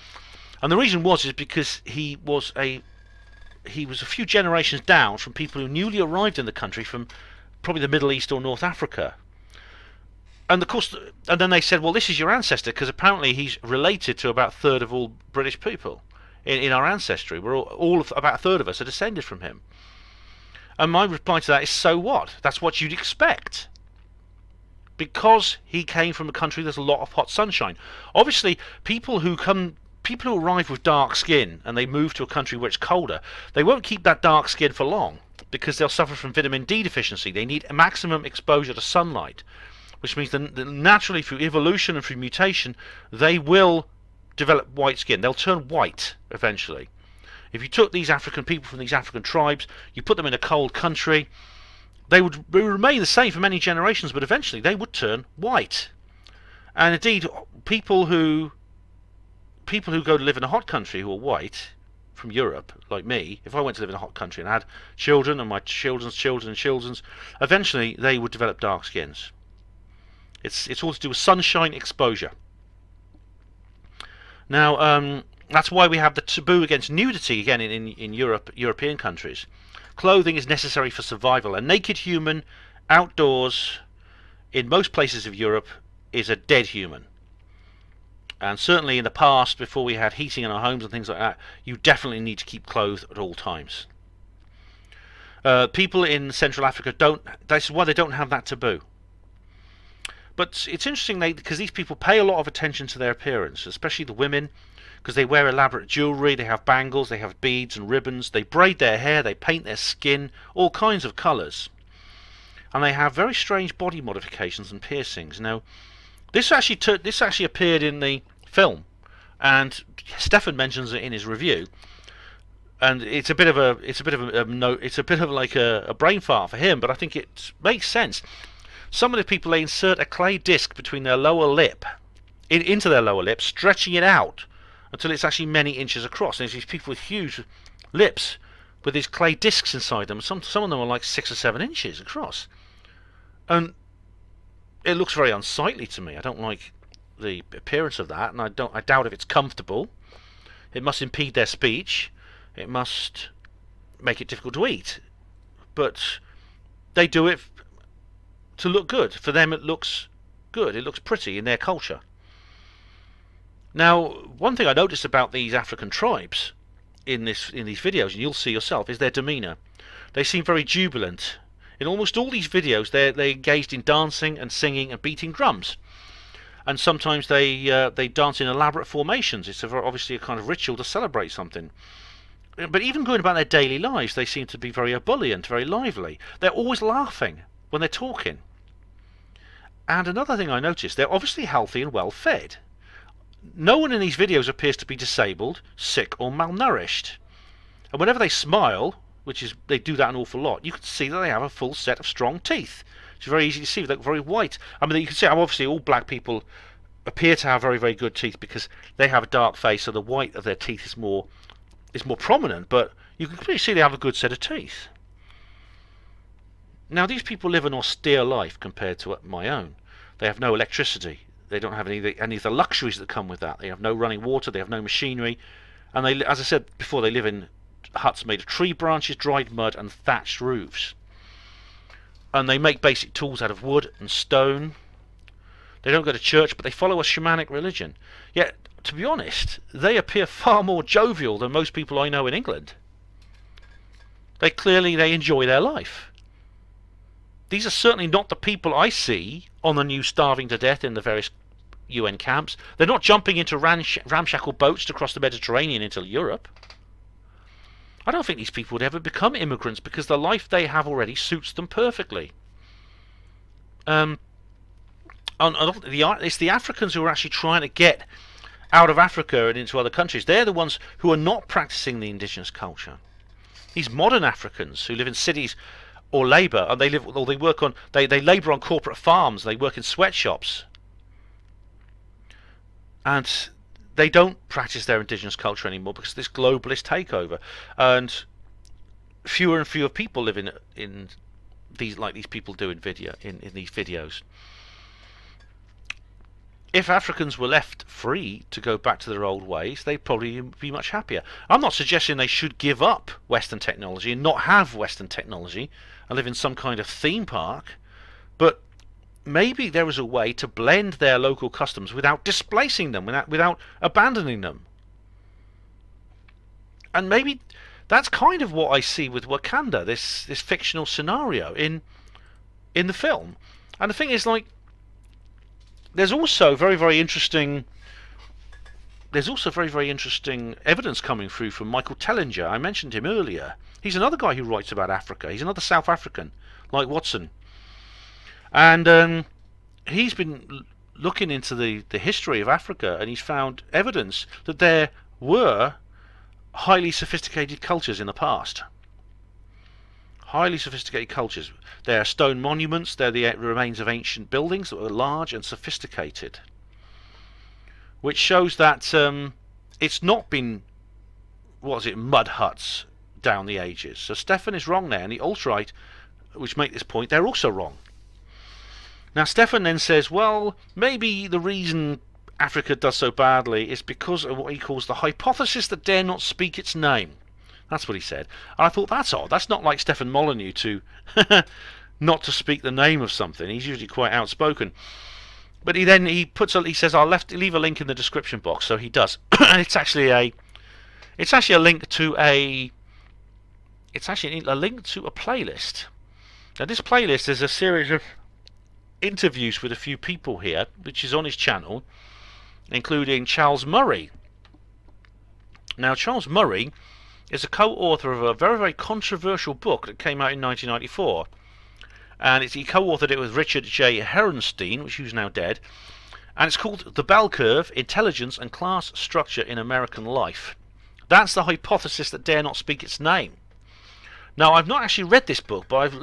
Speaker 2: and the reason is because he was a few generations down from people who newly arrived in the country from probably the Middle East or North Africa. And of course, and then they said, well, this is your ancestor because apparently he's related to about a third of all British people. In our ancestry, about a third of us are descended from him. And my reply to that is, so what? That's what you'd expect. Because he came from a country there's a lot of hot sunshine. Obviously, people who arrive with dark skin and they move to a country where it's colder, they won't keep that dark skin for long because they'll suffer from vitamin D deficiency. They need a maximum exposure to sunlight, which means that naturally through evolution and through mutation, they will develop white skin. They'll turn white eventually. If you took these African people from these African tribes, you put them in a cold country, they would remain the same for many generations, but eventually they would turn white. And indeed, people who go to live in a hot country who are white from Europe, like me, if I went to live in a hot country and I had children and my children's children and children's, eventually they would develop dark skins. It's all to do with sunshine exposure. Now, that's why we have the taboo against nudity again in European countries. Clothing is necessary for survival. A naked human outdoors in most places of Europe is a dead human. And certainly in the past, before we had heating in our homes and things like that, you definitely need to keep clothed at all times. People in Central Africa this is why they don't have that taboo. But it's interesting because these people pay a lot of attention to their appearance, especially the women, because they wear elaborate jewellery, they have bangles, they have beads and ribbons, they braid their hair, they paint their skin, all kinds of colours. And they have very strange body modifications and piercings. Now, this actually appeared in the film, and Stefan mentions it in his review. And it's a bit of like a brain fart for him, but I think it makes sense. Some of the people, they insert a clay disc between their lower lip, into their lower lip, stretching it out until it's actually many inches across. And there's these people with huge lips with these clay discs inside them. Some of them are like 6 or 7 inches across. And it looks very unsightly to me. I don't like the appearance of that, and I doubt if it's comfortable. It must impede their speech. It must make it difficult to eat. But they do it to look good. For them it looks good, it looks pretty in their culture. Now, one thing I noticed about these African tribes in these videos, and you'll see yourself, is their demeanour. They seem very jubilant. In almost all these videos they engaged in dancing and singing and beating drums. And sometimes they dance in elaborate formations. It's obviously a kind of ritual to celebrate something. But even going about their daily lives, they seem to be very ebullient, very lively. They're always laughing when they're talking. And another thing I noticed, they're obviously healthy and well fed. No one in these videos appears to be disabled, sick or malnourished. And whenever they smile, they do that an awful lot, you can see that they have a full set of strong teeth. It's very easy to see, they look very white. I mean, you can see obviously all black people appear to have very, very good teeth because they have a dark face, so the white of their teeth is more prominent, but you can clearly see they have a good set of teeth. Now, these people live an austere life compared to my own. They have no electricity. They don't have any of the luxuries that come with that. They have no running water. They have no machinery. And they, as I said before, they live in huts made of tree branches, dried mud, and thatched roofs. And they make basic tools out of wood and stone. They don't go to church, but they follow a shamanic religion. Yet, to be honest, they appear far more jovial than most people I know in England. They enjoy their life. These are certainly not the people I see on the news starving to death in the various UN camps. They're not jumping into ramshackle boats to cross the Mediterranean into Europe. I don't think these people would ever become immigrants because the life they have already suits them perfectly. It's the Africans who are actually trying to get out of Africa and into other countries. They're the ones who are not practicing the indigenous culture. These modern Africans who live in cities or labour, and they labour on corporate farms, they work in sweatshops, and they don't practice their indigenous culture anymore because of this globalist takeover, and fewer and fewer people live in these, like these people do in these videos. If Africans were left free to go back to their old ways, they'd probably be much happier. I'm not suggesting they should give up Western technology and not have Western technology and live in some kind of theme park, but maybe there is a way to blend their local customs without displacing them, without abandoning them. And maybe that's kind of what I see with Wakanda, this fictional scenario in the film. And the thing is, like, there's also very, very interesting evidence coming through from Michael Tellinger. I mentioned him earlier. He's another guy who writes about Africa. He's another South African, like Watson. And he's been looking into the history of Africa, and he's found evidence that there were highly sophisticated cultures in the past. Highly sophisticated cultures. There are stone monuments, they're the remains of ancient buildings that were large and sophisticated. Which shows that it's not been, mud huts down the ages. So Stefan is wrong there, and the alt-right, which make this point, they're also wrong. Now Stefan then says, well, maybe the reason Africa does so badly is because of what he calls the hypothesis that dare not speak its name. That's what he said. And I thought, that's odd. That's not like Stefan Molyneux to not to speak the name of something. He's usually quite outspoken. But he says, I'll leave a link in the description box. So he does. And it's actually a link to a playlist. Now this playlist is a series of interviews with a few people here, which is on his channel, including Charles Murray. Now Charles Murray is a co-author of a very, very controversial book that came out in 1994. And he co-authored it with Richard J. Herenstein, who's now dead. And it's called The Bell Curve, Intelligence and Class Structure in American Life. That's the hypothesis that dare not speak its name. Now, I've not actually read this book, but I've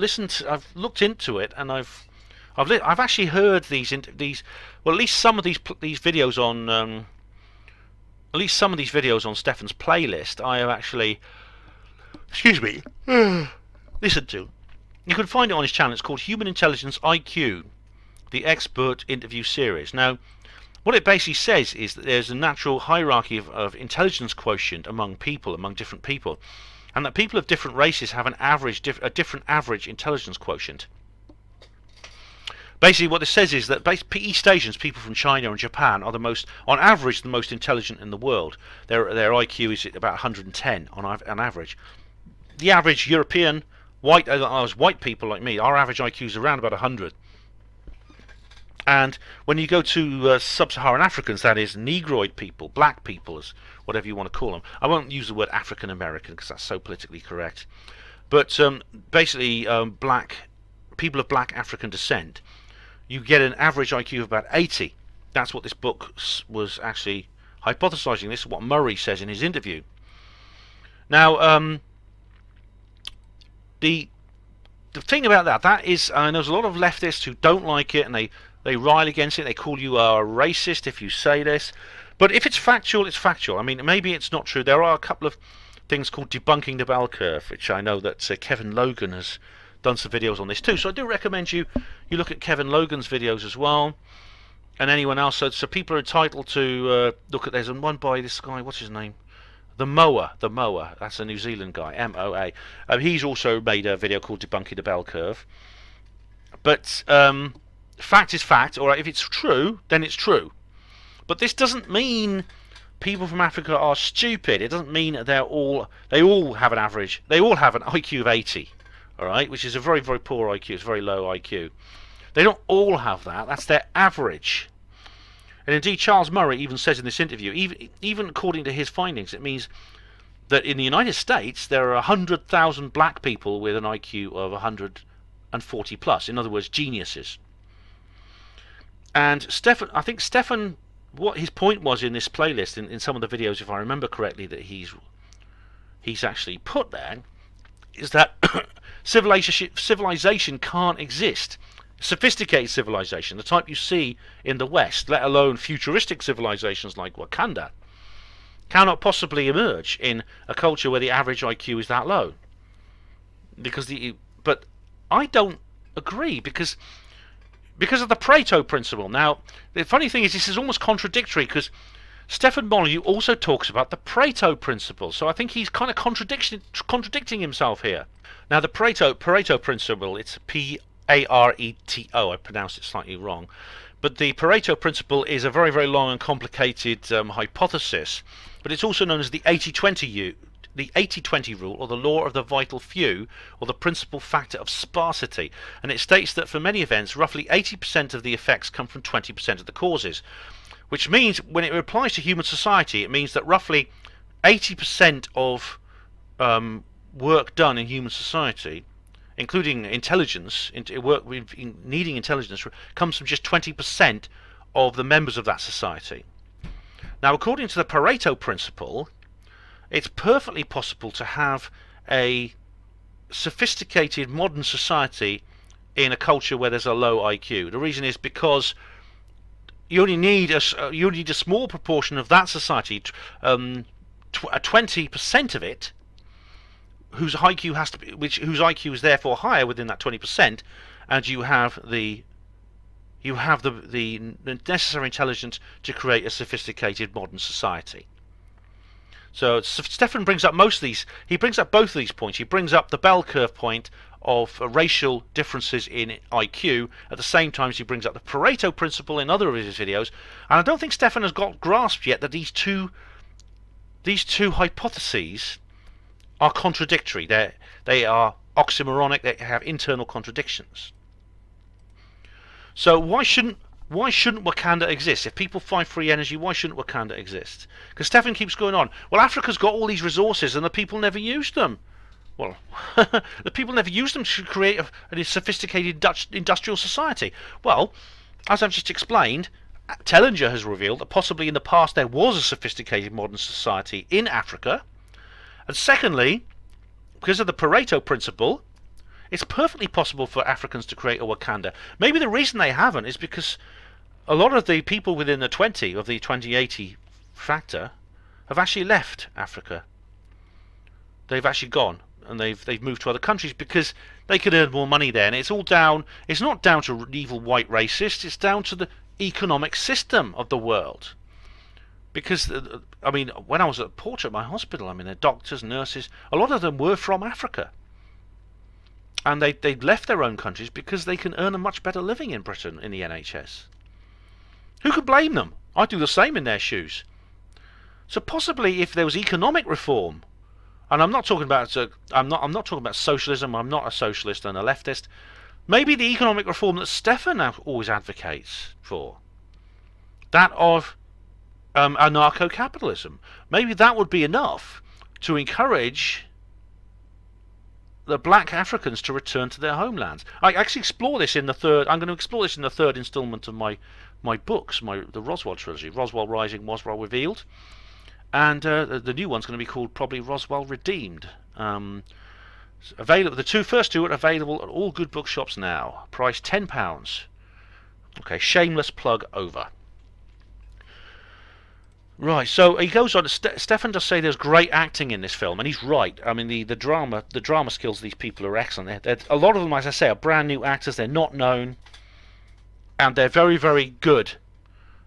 Speaker 2: looked into it, and I've actually heard these well, at least some of these videos on Stefan's playlist I have actually, listened to. You can find it on his channel. It's called Human Intelligence IQ, the Expert Interview Series. Now, what it basically says is that there's a natural hierarchy of intelligence quotient among different people, and that people of different races have a different average intelligence quotient. Basically, what this says is that East Asians, people from China and Japan, are on average, the most intelligent in the world. Their IQ is about 110 on average. The average European, white people like me, our average IQ is around about 100. And when you go to sub-Saharan Africans, that is Negroid people, black people, whatever you want to call them. I won't use the word African American because that's so politically correct. But basically, people of black African descent, you get an average IQ of about 80. That's what this book was actually hypothesizing. This is what Murray says in his interview. Now, the thing about that is, there's a lot of leftists who don't like it, and they rile against it. They call you a racist if you say this. But if it's factual, it's factual. I mean, maybe it's not true. There are a couple of things called debunking the bell curve, which I know that Kevin Logan has done some videos on this too. So I do recommend you look at Kevin Logan's videos as well, and anyone else. So people are entitled to look at. There's one by this guy. What's his name? The Moa. That's a New Zealand guy. MOA. He's also made a video called Debunking the Bell Curve. But fact is fact. All right. If it's true, then it's true. But this doesn't mean people from Africa are stupid, it doesn't mean that they all have an average. They all have an IQ of 80, all right, which is a very, very poor IQ. It's a very low IQ. They don't all have that. That's their average. And indeed, Charles Murray even says in this interview, even according to his findings, it means that in the United States there are 100,000 black people with an IQ of 140 plus. In other words, geniuses. And I think Stefan, what his point was in this playlist, in some of the videos, if I remember correctly, that he's actually put there, is that civilization can't exist. Sophisticated civilization, the type you see in the West, let alone futuristic civilizations like Wakanda, cannot possibly emerge in a culture where the average IQ is that low. But I don't agree, because of the Pareto principle. Now, the funny thing is, this is almost contradictory, because Stefan Molyneux also talks about the Pareto principle, so I think he's kind of contradicting himself here. Now, the Pareto principle, it's Pareto, I pronounced it slightly wrong, but the Pareto principle is a very, very long and complicated hypothesis, but it's also known as the 80-20 rule, or the law of the vital few, or the principal factor of sparsity. And it states that for many events, roughly 80% of the effects come from 20% of the causes, which means when it applies to human society, it means that roughly 80% of work done in human society, including intelligence, needing intelligence, comes from just 20% of the members of that society. Now, according to the Pareto principle, it's perfectly possible to have a sophisticated modern society in a culture where there's a low IQ. The reason is because you only need a small proportion of that society, 20% of it, whose IQ is therefore higher within that 20%, and you have the necessary intelligence to create a sophisticated modern society. So Stefan brings up most of these. He brings up both of these points. He brings up the bell curve point of racial differences in IQ at the same time as he brings up the Pareto principle in other of his videos. And I don't think Stefan has got grasped yet that these two hypotheses are contradictory. They are oxymoronic. They have internal contradictions. So why shouldn't Wakanda exist? If people find free energy, why shouldn't Wakanda exist? Because Stefan keeps going on, well, Africa's got all these resources and the people never used them. Well, the people never used them to create a sophisticated industrial society. Well, as I've just explained, Tellinger has revealed that possibly in the past there was a sophisticated modern society in Africa. And secondly, because of the Pareto principle, it's perfectly possible for Africans to create a Wakanda. Maybe the reason they haven't is because a lot of the people within the 2080 factor have actually left Africa. They've actually gone and they've moved to other countries because they could earn more money there. And it's not down to evil white racists, it's down to the economic system of the world. Because, I mean, when I was at Portrait, my hospital, I mean, the doctors, nurses, a lot of them were from Africa. And they'd left their own countries because they can earn a much better living in Britain in the NHS. Who could blame them? I'd do the same in their shoes. So possibly if there was economic reform, and I'm not talking about socialism. I'm not a socialist and a leftist. Maybe the economic reform that Stefan always advocates for, that of anarcho-capitalism, maybe that would be enough to encourage the black Africans to return to their homelands. I actually explore this in the third. I'm going to explore this in the third instalment of my books, the Roswell trilogy, Roswell Rising, Roswell Revealed, and the new one's going to be called probably Roswell Redeemed. Available. The first two are available at all good bookshops now. Price £10. Okay, shameless plug over. Right, so he goes on. Stefan does say there's great acting in this film, and he's right. I mean, the drama skills of these people are excellent. A lot of them, as I say, are brand new actors. They're not known, and they're very, very good.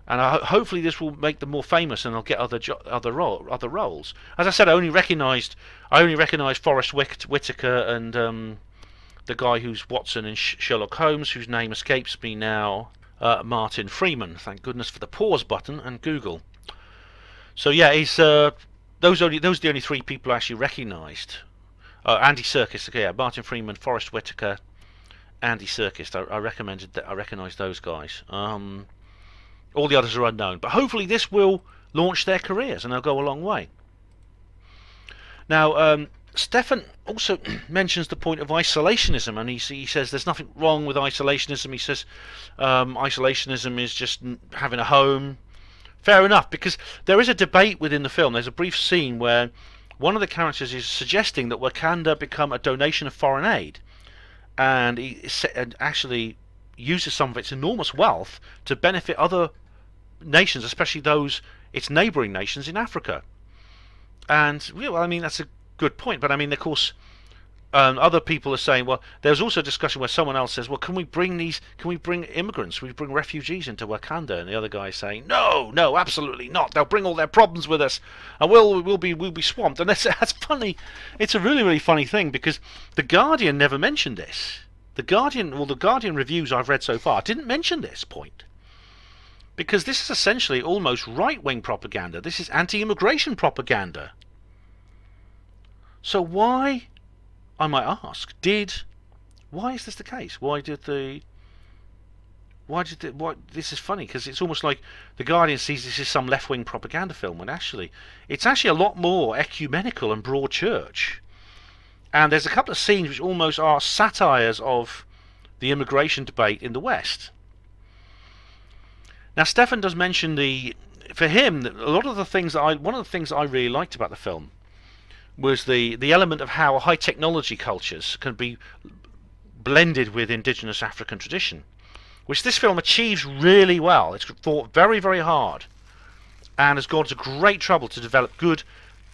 Speaker 2: And hopefully this will make them more famous, and they'll get other roles. As I said, I only recognised Forrest Whitaker and the guy who's Watson in Sherlock Holmes, whose name escapes me now, Martin Freeman. Thank goodness for the pause button and Google. So yeah, he's those are the only three people I actually recognised. Andy Serkis, yeah, Martin Freeman, Forrest Whitaker, Andy Serkis. I recommended that. I recognised those guys. All the others are unknown, but hopefully this will launch their careers and they'll go a long way. Now, Stefan also mentions the point of isolationism, and he says there's nothing wrong with isolationism. He says isolationism is just having a home. Fair enough, because there is a debate within the film. There's a brief scene where one of the characters is suggesting that Wakanda become a donation of foreign aid, and he actually uses some of its enormous wealth to benefit other nations, especially those its neighbouring nations in Africa. And well, I mean, that's a good point, but I mean, of course, other people are saying, well, there's also a discussion where someone else says, well, can we bring immigrants, can we bring refugees into Wakanda? And the other guy is saying, no, absolutely not. They'll bring all their problems with us, and we'll be swamped. And that's funny. It's a really, really funny thing, because the Guardian never mentioned this. The Guardian reviews I've read so far didn't mention this point, because this is essentially almost right-wing propaganda. This is anti-immigration propaganda. So why, I might ask, why is this the case? This is funny, because it's almost like the Guardian sees this as some left-wing propaganda film, when actually it's actually a lot more ecumenical and broad church. And there's a couple of scenes which almost are satires of the immigration debate in the West. Now, Stefan does mention for him, one of the things that I really liked about the film was the element of how high technology cultures can be blended with indigenous African tradition, which this film achieves really well. It's fought very, very hard, and has gone to great trouble to develop good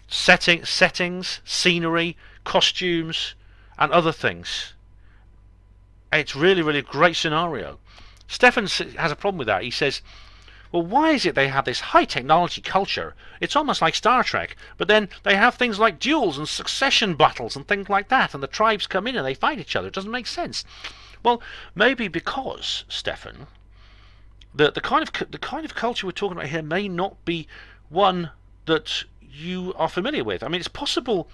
Speaker 2: settings, scenery, costumes, and other things. It's really, really a great scenario. Stefan has a problem with that. He says, well, why is it they have this high technology culture? It's almost like Star Trek, but then they have things like duels and succession battles and things like that, and the tribes come in and they fight each other. It doesn't make sense. Well, maybe because, Stefan, the kind of culture we're talking about here may not be one that you are familiar with. I mean, it's possible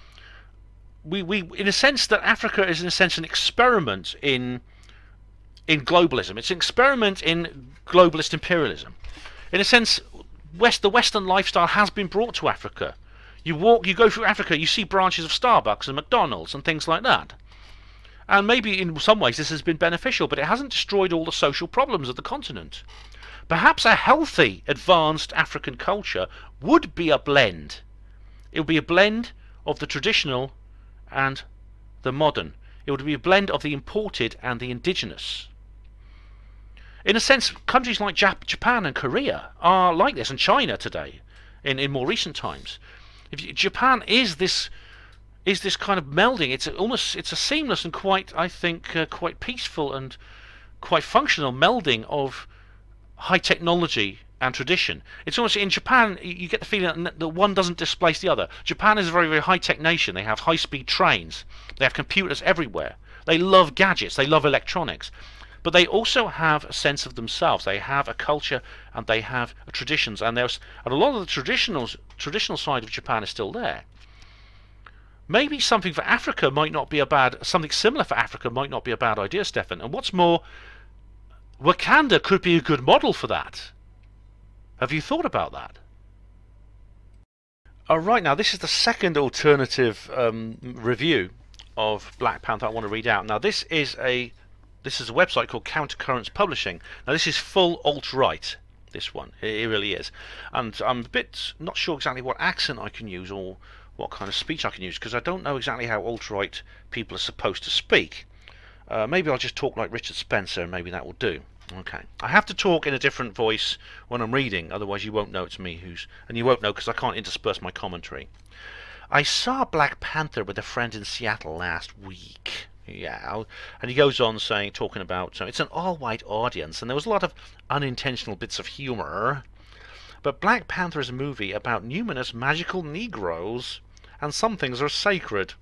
Speaker 2: we in a sense that Africa is in a sense an experiment in globalism. It's an experiment in globalist imperialism. In a sense, the Western lifestyle has been brought to Africa. You go through Africa, you see branches of Starbucks and McDonald's and things like that. And maybe in some ways this has been beneficial, but it hasn't destroyed all the social problems of the continent. Perhaps a healthy, advanced African culture would be a blend. It would be a blend of the traditional and the modern. It would be a blend of the imported and the indigenous. In a sense, countries like Japan and Korea are like this, and China today, in more recent times. Japan is this kind of melding. It's a seamless and quite peaceful and quite functional melding of high technology and tradition. It's almost in Japan you get the feeling that one doesn't displace the other. Japan is a very, very high tech nation. They have high speed trains. They have computers everywhere. They love gadgets. They love electronics. But they also have a sense of themselves. They have a culture and they have traditions, and a lot of the traditional side of Japan is still there. Maybe something for Africa might not be something similar for Africa might not be a bad idea, Stefan. And what's more, Wakanda could be a good model for that. Have you thought about that? Alright, now this is the second alternative review of Black Panther I want to read out. Now this is a website called Countercurrents Publishing. Now this is full alt-right, this one. It really is. And I'm a bit not sure exactly what accent I can use or what kind of speech I can use, because I don't know exactly how alt-right people are supposed to speak. Maybe I'll just talk like Richard Spencer and maybe that will do. Okay. I have to talk in a different voice when I'm reading, otherwise you won't know it's me and you won't know because I can't intersperse my commentary. I saw Black Panther with a friend in Seattle last week. Yeah, and he goes on talking about it's an all-white audience, and there was a lot of unintentional bits of humour. But Black Panther is a movie about numerous magical Negroes, and some things are sacred.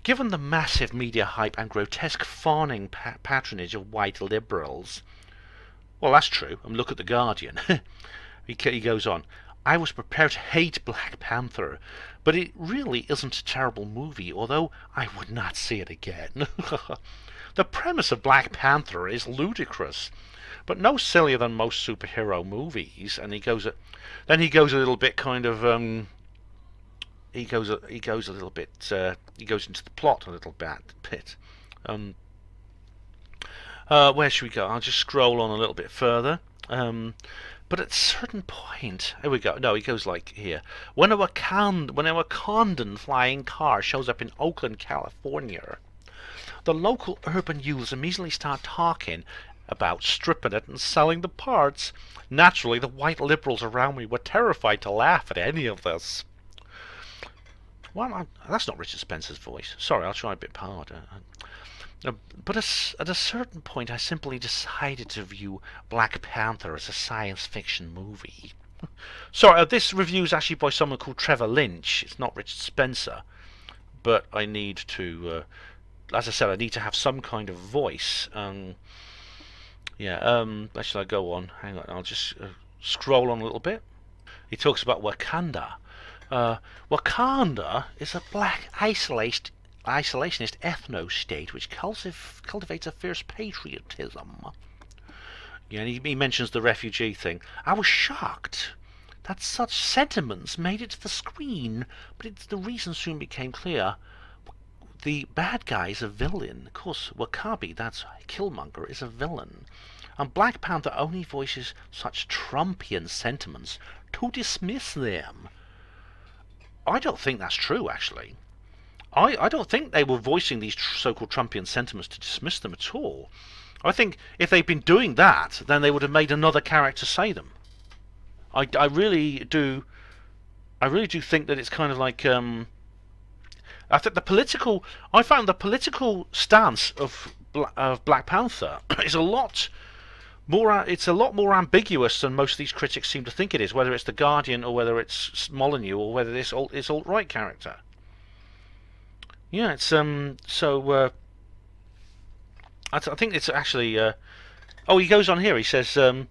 Speaker 2: Given the massive media hype and grotesque fawning patronage of white liberals, well, that's true. And look at the Guardian. He goes on. I was prepared to hate Black Panther, but it really isn't a terrible movie, although I would not see it again. The premise of Black Panther is ludicrous, but no sillier than most superhero movies. And then he goes a little bit kind of he goes a little bit he goes into the plot a little bit. Where should we go? I'll just scroll on a little bit further. But at a certain point, here we go. No, he goes like here. When a Wakandan flying car shows up in Oakland, California, the local urban youths immediately start talking about stripping it and selling the parts. Naturally, the white liberals around me were terrified to laugh at any of this. Well, that's not Richard Spencer's voice. Sorry, I'll try a bit harder. But at a certain point, I simply decided to view Black Panther as a science fiction movie. Sorry, this review is actually by someone called Trevor Lynch. It's not Richard Spencer. But I need to, as I said, I need to have some kind of voice. Where should I go on? Hang on, I'll just scroll on a little bit. He talks about Wakanda. Wakanda is a black isolationist ethno-state which cultivates a fierce patriotism. Yeah, and he mentions the refugee thing. I was shocked that such sentiments made it to the screen, but the reason soon became clear. The bad guy is a villain. Of course, Wakabi, that's Killmonger, is a villain. And Black Panther only voices such Trumpian sentiments to dismiss them. I don't think that's true, actually. I don't think they were voicing these so-called Trumpian sentiments to dismiss them at all. I think if they'd been doing that, then they would have made another character say them. I really do think that it's kind of like I think I found the political stance of Black Panther is a lot more ambiguous than most of these critics seem to think it is, whether it's The Guardian or whether it's Molyneux or whether it's alt-right character. Yeah, it's I think it's actually he goes on here. He says there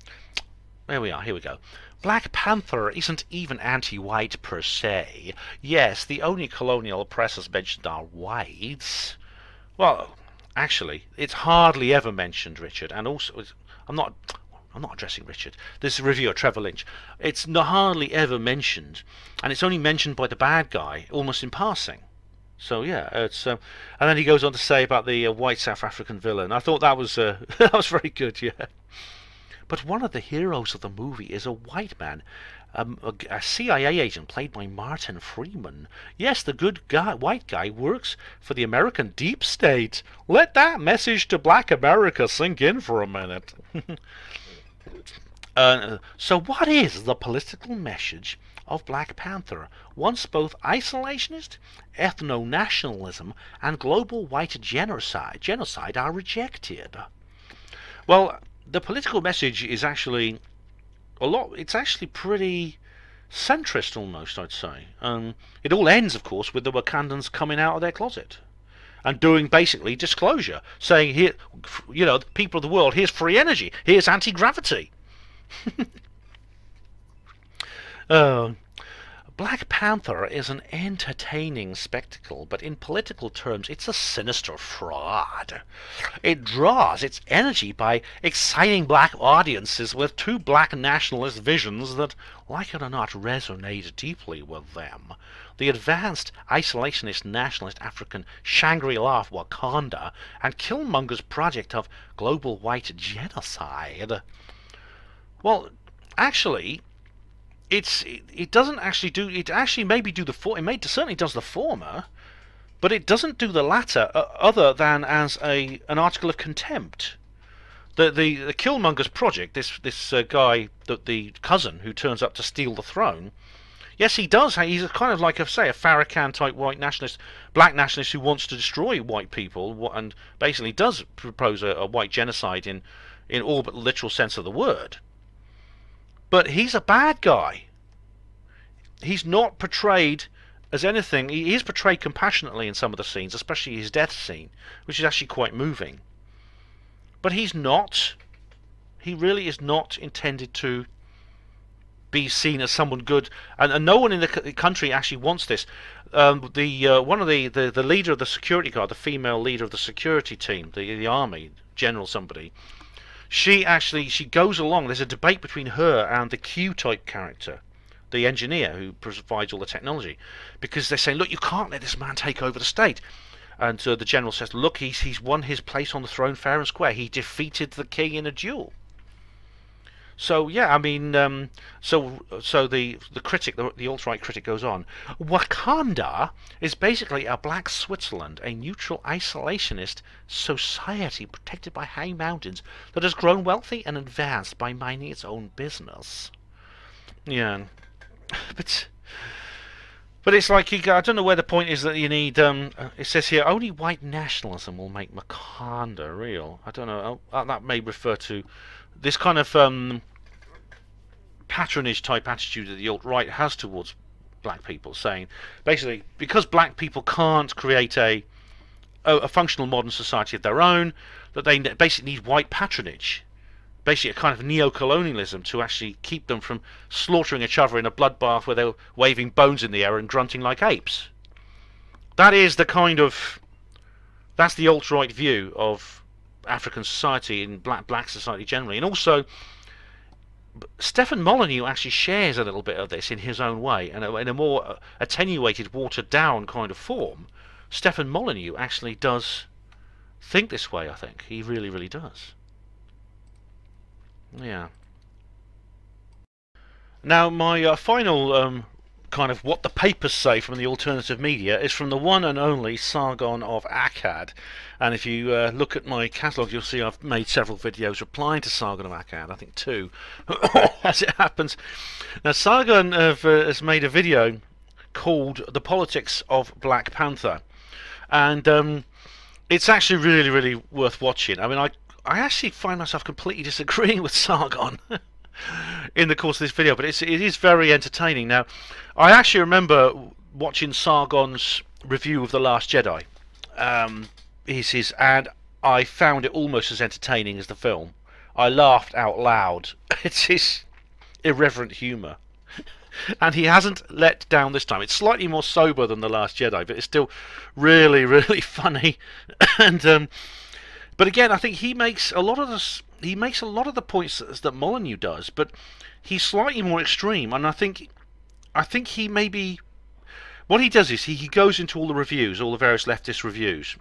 Speaker 2: we are. Here we go. Black Panther isn't even anti-white per se. Yes, the only colonial oppressors mentioned are whites. Well, actually, it's hardly ever mentioned, Richard. And also, I'm not addressing Richard. This reviewer, Trevor Lynch. It's hardly ever mentioned, and it's only mentioned by the bad guy, almost in passing. So yeah, it's and then he goes on to say about the white South African villain. I thought that was that was very good. Yeah. But one of the heroes of the movie is a white man, a CIA agent played by Martin Freeman. Yes, the good guy, white guy works for the American deep state. Let that message to black America sink in for a minute. So what is the political message of Black Panther? Once both isolationist, ethno-nationalism, and global white genocide are rejected. Well, the political message is actually it's actually pretty centrist almost, I'd say. It all ends, of course, with the Wakandans coming out of their closet and doing basically disclosure, saying, here, the people of the world, here's free energy, here's anti-gravity. Black Panther is an entertaining spectacle, but in political terms it's a sinister fraud. It draws its energy by exciting black audiences with two black nationalist visions that, like it or not, resonate deeply with them. The advanced, isolationist, nationalist African Shangri-La of Wakanda and Killmonger's project of global white genocide. Well, actually, it doesn't actually do. It actually maybe do the it certainly does the former, but it doesn't do the latter other than as an article of contempt. The Killmonger's project, this guy, the cousin who turns up to steal the throne. Yes, he does. He's kind of like, a Farrakhan type white nationalist, black nationalist who wants to destroy white people and basically does propose a white genocide in all but the literal sense of the word. But he's a bad guy. He's not portrayed as anything. He is portrayed compassionately in some of the scenes, especially his death scene, which is actually quite moving. But he's not. He really is not intended to be seen as someone good, and no one in the country actually wants this. One of the leader of the security guard, the female leader of the security team, the army general, somebody. She goes along. There's a debate between her and the Q-type character, the engineer who provides all the technology, because they're saying, look, you can't let this man take over the state. And the general says, look, he's won his place on the throne fair and square. He defeated the king in a duel. So yeah, I mean, so the critic, the alt-right critic, goes on. Wakanda is basically a black Switzerland, a neutral, isolationist society protected by high mountains that has grown wealthy and advanced by minding its own business. Yeah, but it's like I don't know where the point is that you need. It says here only white nationalism will make Wakanda real. I don't know. That may refer to this kind of patronage type attitude that the alt-right has towards black people, saying basically because black people can't create a functional modern society of their own, that they basically need white patronage, basically a kind of neo-colonialism to actually keep them from slaughtering each other in a bloodbath where they're waving bones in the air and grunting like apes. That is the kind of, that's the alt-right view of African society and black society generally. And also Stefan Molyneux actually shares a little bit of this in his own way, and in a more attenuated, watered down kind of form. Stefan Molyneux actually does think this way. I think he really, really does. Yeah. Now my final kind of what the papers say from the alternative media is from the one and only Sargon of Akkad. And if you look at my catalogue, you'll see I've made several videos replying to Sargon of Akkad. I think 2, as it happens. Now Sargon has made a video called "The Politics of Black Panther," and it's actually really, really worth watching. I mean, I actually find myself completely disagreeing with Sargon in the course of this video, but it is very entertaining. Now, I actually remember watching Sargon's review of The Last Jedi, and I found it almost as entertaining as the film. I laughed out loud. It's his irreverent humour. And he hasn't let down this time. It's slightly more sober than The Last Jedi, but it's still really, really funny. And but again, I think he makes a lot of this. He makes a lot of the points that Molyneux does, but he's slightly more extreme. And I think he maybe what he does is he goes into all the reviews, all the various leftist reviews,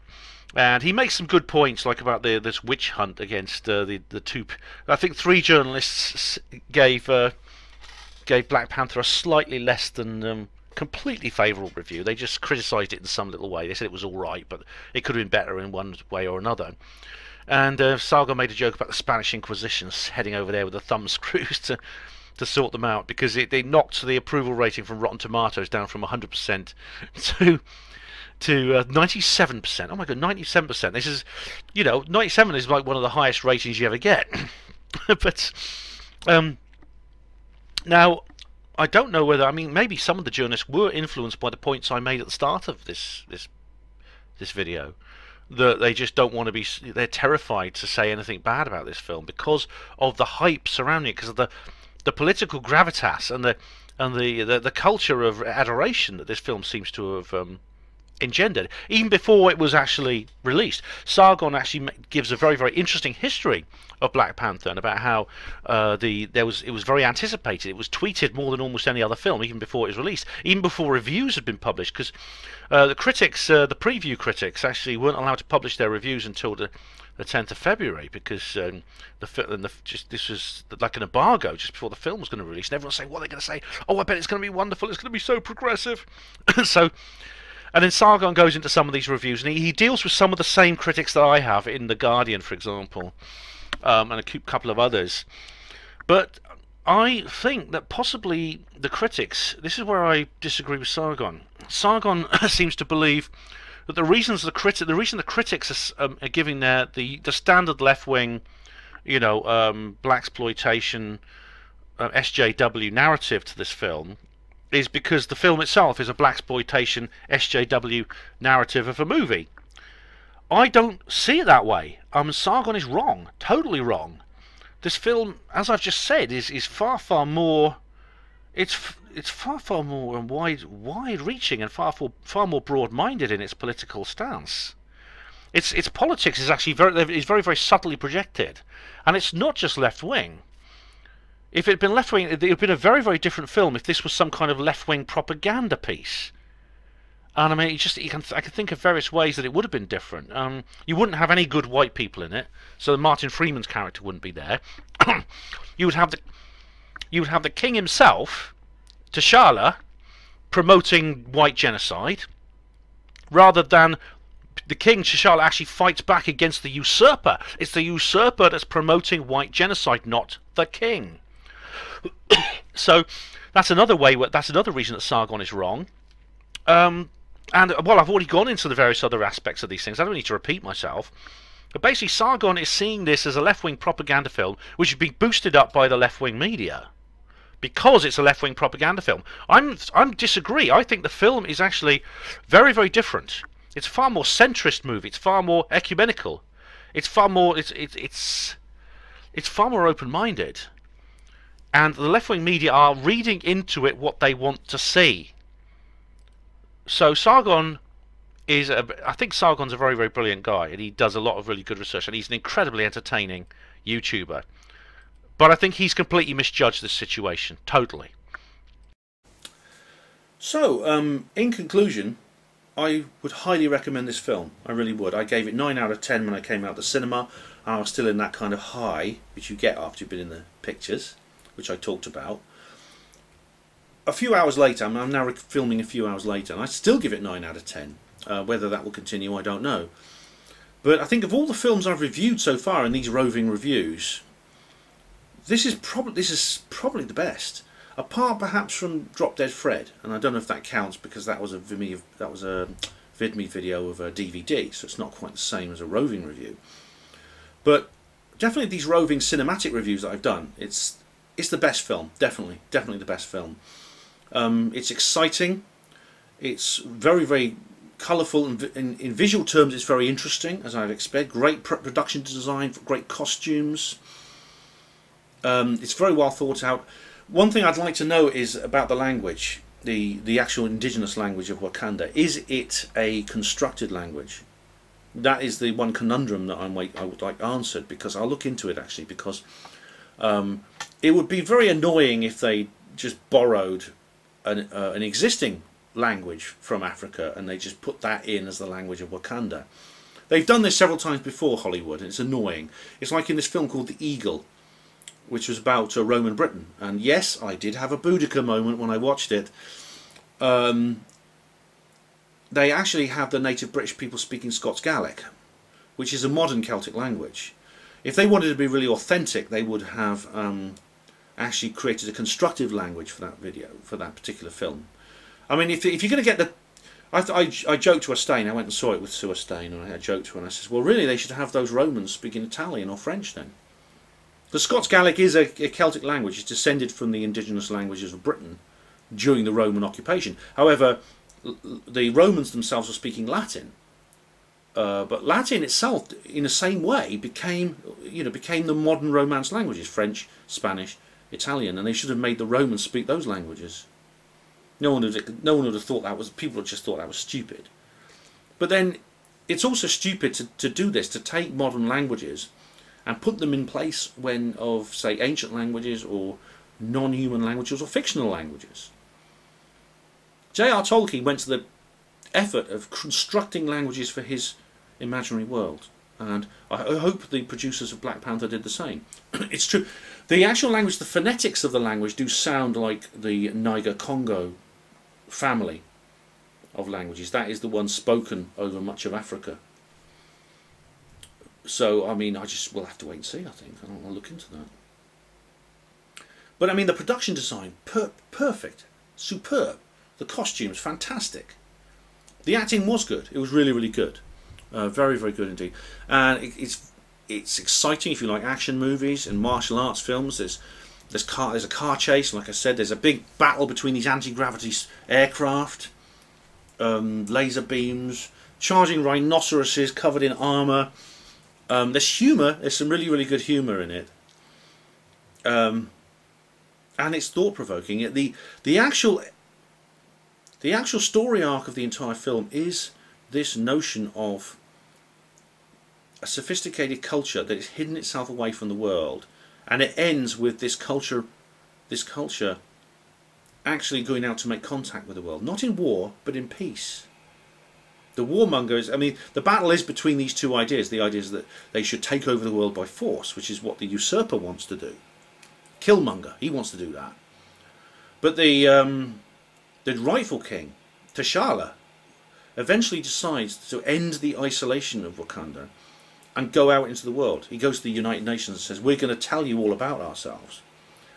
Speaker 2: and he makes some good points, like about this witch hunt against the 2. I think 3 journalists gave Black Panther a slightly less than completely favourable review. They just criticised it in some little way. They said it was all right, but it could have been better in one way or another. And Sargon made a joke about the Spanish Inquisition heading over there with the thumb screws to sort them out, because they knocked the approval rating from Rotten Tomatoes down from 100% to 97%. Oh my god, 97%. This is, 97 is like one of the highest ratings you ever get. But now, I don't know whether, maybe some of the journalists were influenced by the points I made at the start of this video. That they just don't want to be, they're terrified to say anything bad about this film because of the hype surrounding it, because of the political gravitas and the culture of adoration that this film seems to have engendered, even before it was actually released. Sargon actually gives a very, very interesting history of Black Panther, and about how it was very anticipated. It was tweeted more than almost any other film, even before it was released, even before reviews had been published, because the critics, the preview critics, actually weren't allowed to publish their reviews until the 10th of February, because this was like an embargo just before the film was going to release, and everyone's saying, what are they going to say? Oh, I bet it's going to be wonderful, it's going to be so progressive. And then Sargon goes into some of these reviews, and he deals with some of the same critics that I have in The Guardian, for example, and a couple of others. But I think that possibly the critics, this is where I disagree with Sargon. Sargon seems to believe that the reason the critics are giving the standard left-wing, blaxploitation, SJW narrative to this film is because the film itself is a blaxploitation SJW narrative of a movie. I don't see it that way. Sargon is wrong, totally wrong. This film, as I've just said, is far, far more it's far more and wide-reaching and far more broad-minded in its political stance. Its politics is actually very subtly projected, and it's not just left-wing. If it had been left-wing, it would have been a very different film if this was some kind of left-wing propaganda piece. And I mean, I can think of various ways that it would have been different. You wouldn't have any good white people in it, so Martin Freeman's character wouldn't be there. you would have the king himself, T'Challa, promoting white genocide, rather than the king, T'Challa, actually fights back against the usurper. It's the usurper that's promoting white genocide, not the king. So that's another way. That's another reason that Sargon is wrong. And, well, I've already gone into the various other aspects of these things. I don't need to repeat myself. But basically, Sargon is seeing this as a left-wing propaganda film, which is being boosted up by the left-wing media, because it's a left-wing propaganda film. I disagree. I think the film is actually very different. It's a far more centrist movie. It's far more ecumenical. It's far more. It's far more open-minded. And the left-wing media are reading into it what they want to see. So Sargon I think Sargon's a very brilliant guy, and he does a lot of really good research, and he's an incredibly entertaining YouTuber. But I think he's completely misjudged this situation, totally. So, in conclusion, I would highly recommend this film. I really would. I gave it 9 out of 10 when I came out the cinema, and I was still in that kind of high, which you get after you've been in the pictures, which I talked about. A few hours later, I'm now filming a few hours later, and I still give it 9 out of 10. Whether that will continue, I don't know. But I think of all the films I've reviewed so far in these roving reviews, this is probably the best. Apart perhaps from Drop Dead Fred, and I don't know if that counts because that was a VidMe video of a DVD, so it's not quite the same as a roving review. But definitely these roving cinematic reviews that I've done, it's the best film. Definitely the best film. It's exciting. It's very colourful, and in visual terms it's very interesting, as I'd expect. Great production design, great costumes. It's very well thought out. One thing I'd like to know is about the language, the actual indigenous language of Wakanda. Is it a constructed language? That is the one conundrum that I would like answered, because I'll look into it actually, because it would be very annoying if they just borrowed an existing language from Africa and they just put that in as the language of Wakanda. They've done this several times before, Hollywood, and it's annoying. It's like in this film called The Eagle, which was about Roman Britain. And yes, I did have a Boudica moment when I watched it. They actually have the native British people speaking Scots Gaelic, which is a modern Celtic language. If they wanted to be really authentic, they would have actually created a constructive language for that video, for that particular film. I mean, if you're going to get the... I joked to Astain, I went and saw it with Sue Astain, and I joked to her and I said, well, really, they should have those Romans speaking Italian or French then. The Scots Gaelic is a Celtic language. It's descended from the indigenous languages of Britain during the Roman occupation. However, the Romans themselves were speaking Latin. But Latin itself, in the same way, became the modern Romance languages: French, Spanish, Italian, and they should have made the Romans speak those languages. No one would have thought that was. People just thought that was stupid. But then, it's also stupid to do this, to take modern languages and put them in place of, say, ancient languages or non-human languages or fictional languages. J.R. Tolkien went to the effort of constructing languages for his imaginary world, and I hope the producers of Black Panther did the same. It's true, the actual language, the phonetics of the language do sound like the Niger-Congo family of languages. That is the one spoken over much of Africa. So, I mean, we'll have to wait and see, I think. I'll look into that. But, I mean, the production design, perfect, superb. The costumes, fantastic. The acting was good. It was really good. Very good indeed. And it's exciting if you like action movies and martial arts films. There's a car chase, like I said. There's a big battle between these anti-gravity aircraft, laser beams, charging rhinoceroses covered in armour. There's humour. There's some really good humour in it.
Speaker 1: and it's thought-provoking. The actual story arc of the entire film is this notion of a sophisticated culture that has hidden itself away from the world, and it ends with this culture actually going out to make contact with the world, not in war but in peace. The warmongers, I mean, the battle is between these two ideas. The idea is that they should take over the world by force, which is what the usurper wants to do. Killmonger, he wants to do that. But the rightful king, T'Challa, eventually decides to end the isolation of Wakanda and go out into the world. He goes to the United Nations and says, we're going to tell you all about ourselves,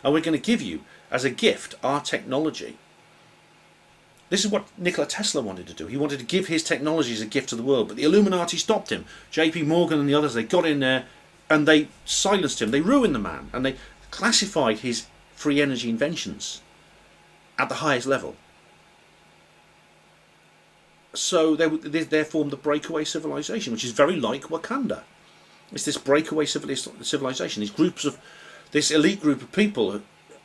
Speaker 1: and we're going to give you as a gift our technology. This is what Nikola Tesla wanted to do. He wanted to give his technology as a gift to the world, but the Illuminati stopped him. JP Morgan and the others, they got in there and they silenced him. They ruined the man, and they classified his free energy inventions at the highest level. So they formed the breakaway civilization, which is very like Wakanda. It's this breakaway civilization. This elite group of people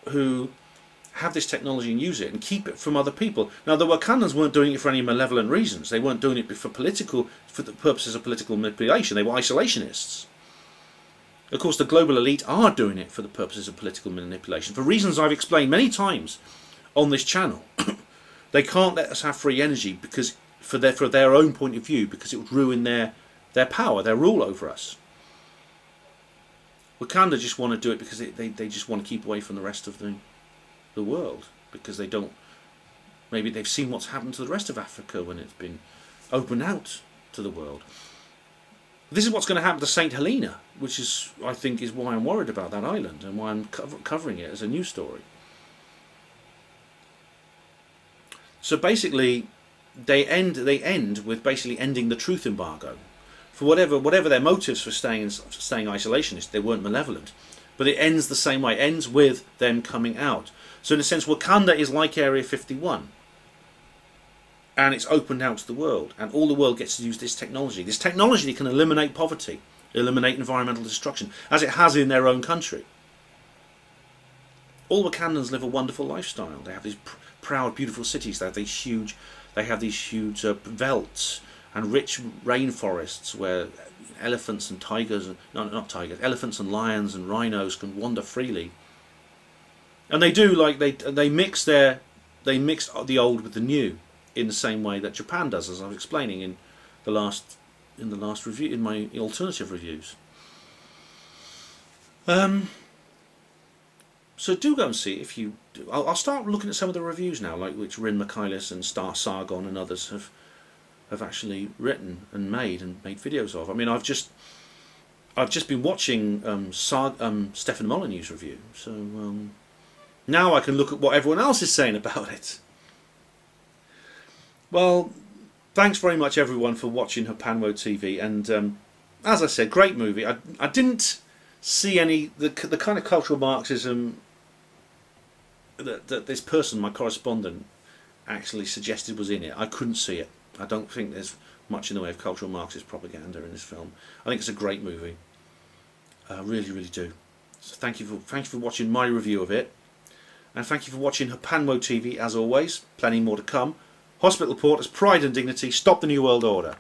Speaker 1: who have this technology and use it and keep it from other people. Now, the Wakandans weren't doing it for any malevolent reasons. They weren't doing it for the purposes of political manipulation. They were isolationists. Of course, the global elite are doing it for the purposes of political manipulation, for reasons I've explained many times on this channel. They can't let us have free energy because for their own point of view, because it would ruin their power, their rule over us. Wakanda just want to do it because they just want to keep away from the rest of the world, because they don't, maybe they've seen what's happened to the rest of Africa when it's been opened out to the world. This is what's going to happen to St. Helena, which is, I think, is why I'm worried about that island and why I'm covering it as a news story. So basically, they end with basically ending the truth embargo. For whatever their motives for staying isolationist, they weren't malevolent, but it ends the same way. It ends with them coming out. So in a sense, Wakanda is like Area 51, and it's opened out to the world, and all the world gets to use this technology. This technology can eliminate poverty, eliminate environmental destruction, as it has in their own country. All Wakandans live a wonderful lifestyle. They have these proud, beautiful cities. They have these huge velds and rich rainforests where elephants and tigers, elephants and lions and rhinos can wander freely. And they do, like, they mix the old with the new in the same way that Japan does, as I was explaining in the last review, in my alternative reviews. So do go and see it if you do. I'll start looking at some of the reviews now, like which Rin Michaelis and Star Sargon and others have actually written and made videos of. I mean, I've just been watching Stefan Molyneux's review, so now I can look at what everyone else is saying about it. Well, thanks very much everyone for watching Hapanwo TV, and as I said, great movie. I didn't see the kind of cultural Marxism that this person, my correspondent, actually suggested was in it. I couldn't see it. I don't think there's much in the way of cultural Marxist propaganda in this film. I think it's a great movie. I really, really do. So thank you for watching my review of it, and thank you for watching Hapanwo TV as always. Plenty more to come. Hospital Porters, Pride and Dignity, Stop the New World Order.